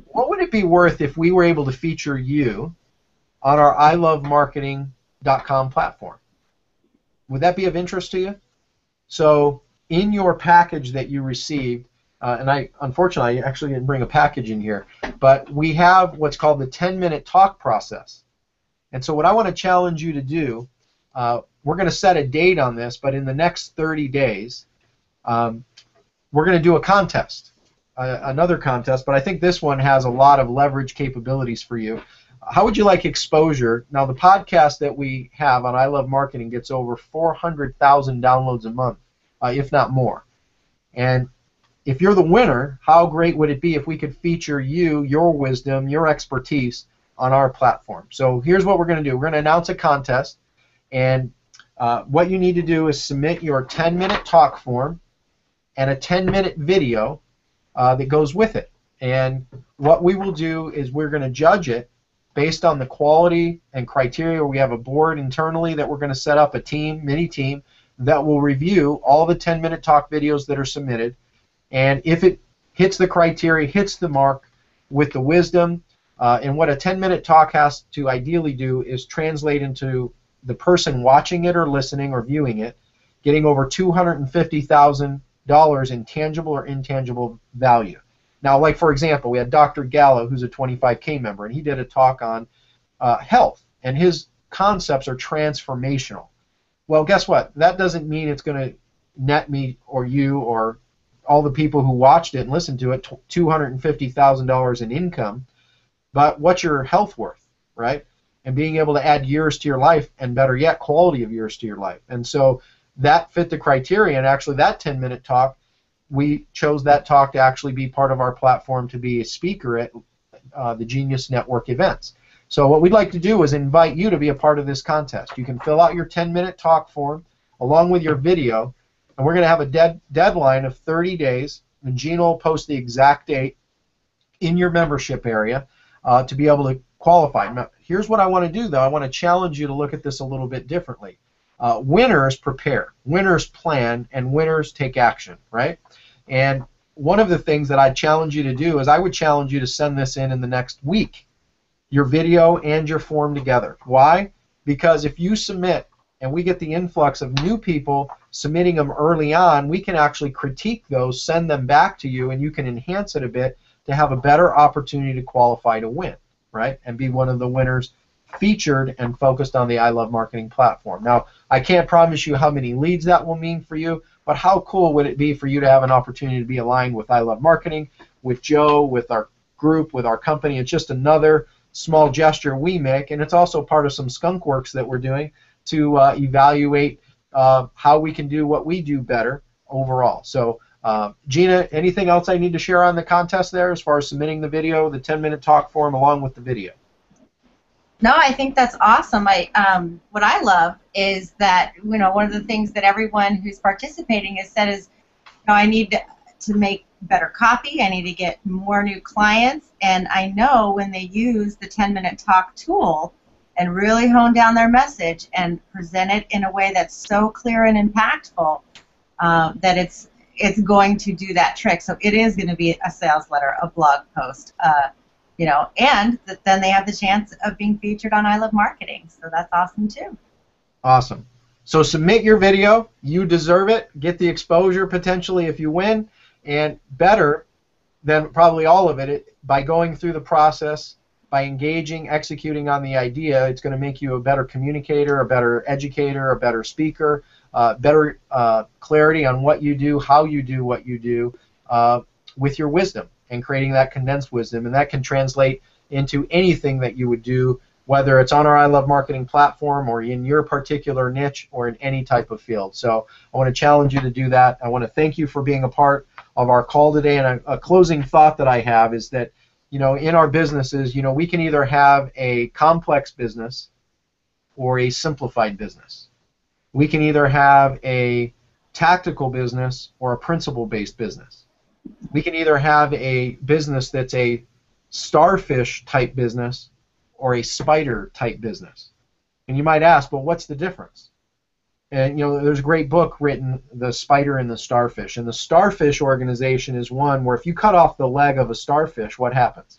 what would it be worth if we were able to feature you on our ilovemarketing.com platform? Would that be of interest to you? So in your package that you received, and unfortunately I actually didn't bring a package in here, but we have what's called the 10-minute talk process. And so what I want to challenge you to do, we're going to set a date on this, but in the next 30 days, we're going to do a contest, another contest, but I think this one has a lot of leverage capabilities for you. How would you like exposure? Now, the podcast that we have on I Love Marketing gets over 400,000 downloads a month, if not more. And if you're the winner, how great would it be if we could feature you, your wisdom, your expertise on our platform? So here's what we're going to do. We're going to announce a contest, and what you need to do is submit your 10-minute talk form and a 10-minute video that goes with it. And what we will do is we're going to judge it based on the quality and criteria. We have a board internally that we're going to set up, a team, mini team, that will review all the 10-minute talk videos that are submitted. And if it hits the criteria, hits the mark with the wisdom, and what a 10-minute talk has to ideally do is translate into the person watching it or listening or viewing it getting over $250,000 in tangible or intangible value. Now, like for example, we had Dr. Gallo, who's a 25K member, and he did a talk on health, and his concepts are transformational. Well, guess what? That doesn't mean it's going to net me or you or all the people who watched it and listened to it $250,000 in income, but what's your health worth, right? And being able to add years to your life, and better yet, quality of years to your life. And so that fit the criteria, and actually that 10-minute talk, we chose that talk to actually be part of our platform to be a speaker at the Genius Network events. So what we'd like to do is invite you to be a part of this contest. You can fill out your 10-minute talk form along with your video, and we're going to have a deadline of 30 days, and Gina will post the exact date in your membership area to be able to qualify. Now, here's what I want to do, though. I want to challenge you to look at this a little bit differently. Winners prepare, winners plan, and winners take action, right? And one of the things that I'd challenge you to do is I would challenge you to send this in the next week, your video and your form together. Why? Because if you submit and we get the influx of new people submitting them early on, we can actually critique those, send them back to you, and you can enhance it a bit to have a better opportunity to qualify to win, right? And be one of the winners featured and focused on the I Love Marketing platform. Now, I can't promise you how many leads that will mean for you, but how cool would it be for you to have an opportunity to be aligned with I Love Marketing, with Joe, with our group, with our company? It's just another small gesture we make, and it's also part of some skunk works that we're doing to evaluate how we can do what we do better overall. So, Gina, anything else I need to share on the contest there as far as submitting the video, the 10-minute talk form along with the video? No, I think that's awesome. What I love is that, you know, one of the things that everyone who's participating has said is, you know, I need to make better copy, I need to get more new clients, and I know when they use the 10-minute talk tool and really hone down their message and present it in a way that's so clear and impactful, that it's going to do that trick. So it is going to be a sales letter, a blog post, and then they have the chance of being featured on I Love Marketing. So that's awesome too. Awesome. So submit your video. You deserve it. Get the exposure potentially if you win, and better than probably all of it, by going through the process, by engaging, executing on the idea, it's going to make you a better communicator, a better educator, a better speaker, better clarity on what you do, how you do what you do, with your wisdom, and creating that condensed wisdom. And that can translate into anything that you would do, whether it's on our I Love Marketing platform or in your particular niche or in any type of field. So I want to challenge you to do that. I want to thank you for being a part of our call today. And a closing thought that I have is that, in our businesses, we can either have a complex business or a simplified business. We can either have a tactical business or a principle-based business. We can either have a business that's a starfish type business or a spider type business. And you might ask, well, what's the difference? And there's a great book written, The Spider and the Starfish. And the starfish organization is one where if you cut off the leg of a starfish, what happens?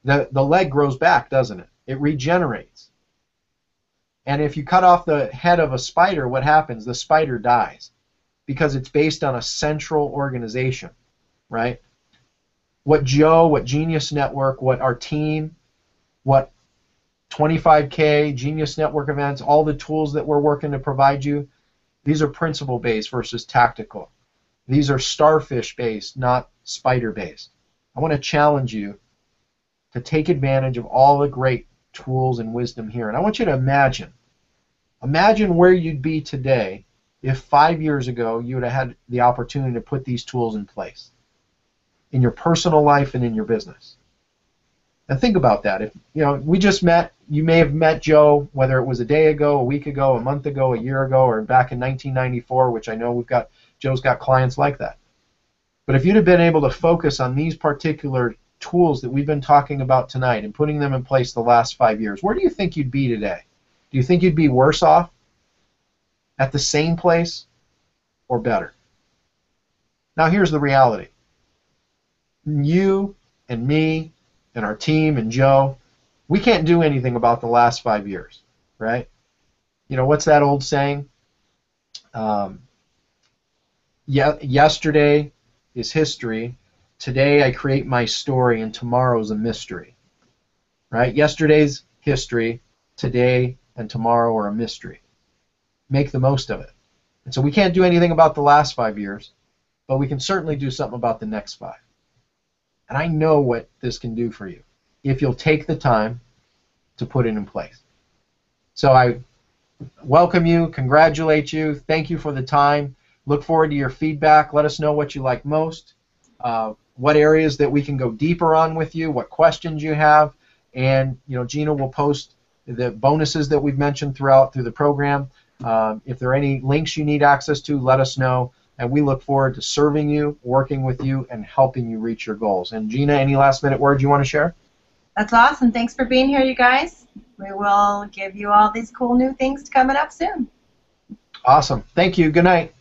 The leg grows back, doesn't it? It regenerates. And if you cut off the head of a spider, what happens? The spider dies, because it's based on a central organization, right? What Joe, what Genius Network, what our team, what 25K, Genius Network events, all the tools that we're working to provide you, these are principle-based versus tactical. These are starfish-based, not spider-based. I want to challenge you to take advantage of all the great tools and wisdom here. And I want you to imagine where you'd be today if 5 years ago you would have had the opportunity to put these tools in place in your personal life and in your business. And think about that. If we just met, you may have met Joe, whether it was a day ago, a week ago, a month ago, a year ago, or back in 1994, which I know Joe's got clients like that. But if you'd have been able to focus on these particular tools that we've been talking about tonight and putting them in place the last 5 years, where do you think you'd be today? Do you think you'd be worse off, at the same place, or better? Now here's the reality. You and me and our team and Joe, we can't do anything about the last 5 years, right? What's that old saying? Yesterday is history. Today I create my story, and tomorrow's a mystery, right? Yesterday's history, today and tomorrow are a mystery. Make the most of it. And so we can't do anything about the last 5 years, but we can certainly do something about the next 5. And I know what this can do for you if you'll take the time to put it in place. So I welcome you, congratulate you, thank you for the time. Look forward to your feedback. Let us know what you like most, what areas that we can go deeper on with you, what questions you have, and Gina will post the bonuses that we've mentioned through the program. If there are any links you need access to, let us know, and we look forward to serving you, working with you, and helping you reach your goals. And Gina, any last-minute words you want to share? That's awesome. Thanks for being here, you guys. We will give you all these cool new things coming up soon. Awesome. Thank you. Good night.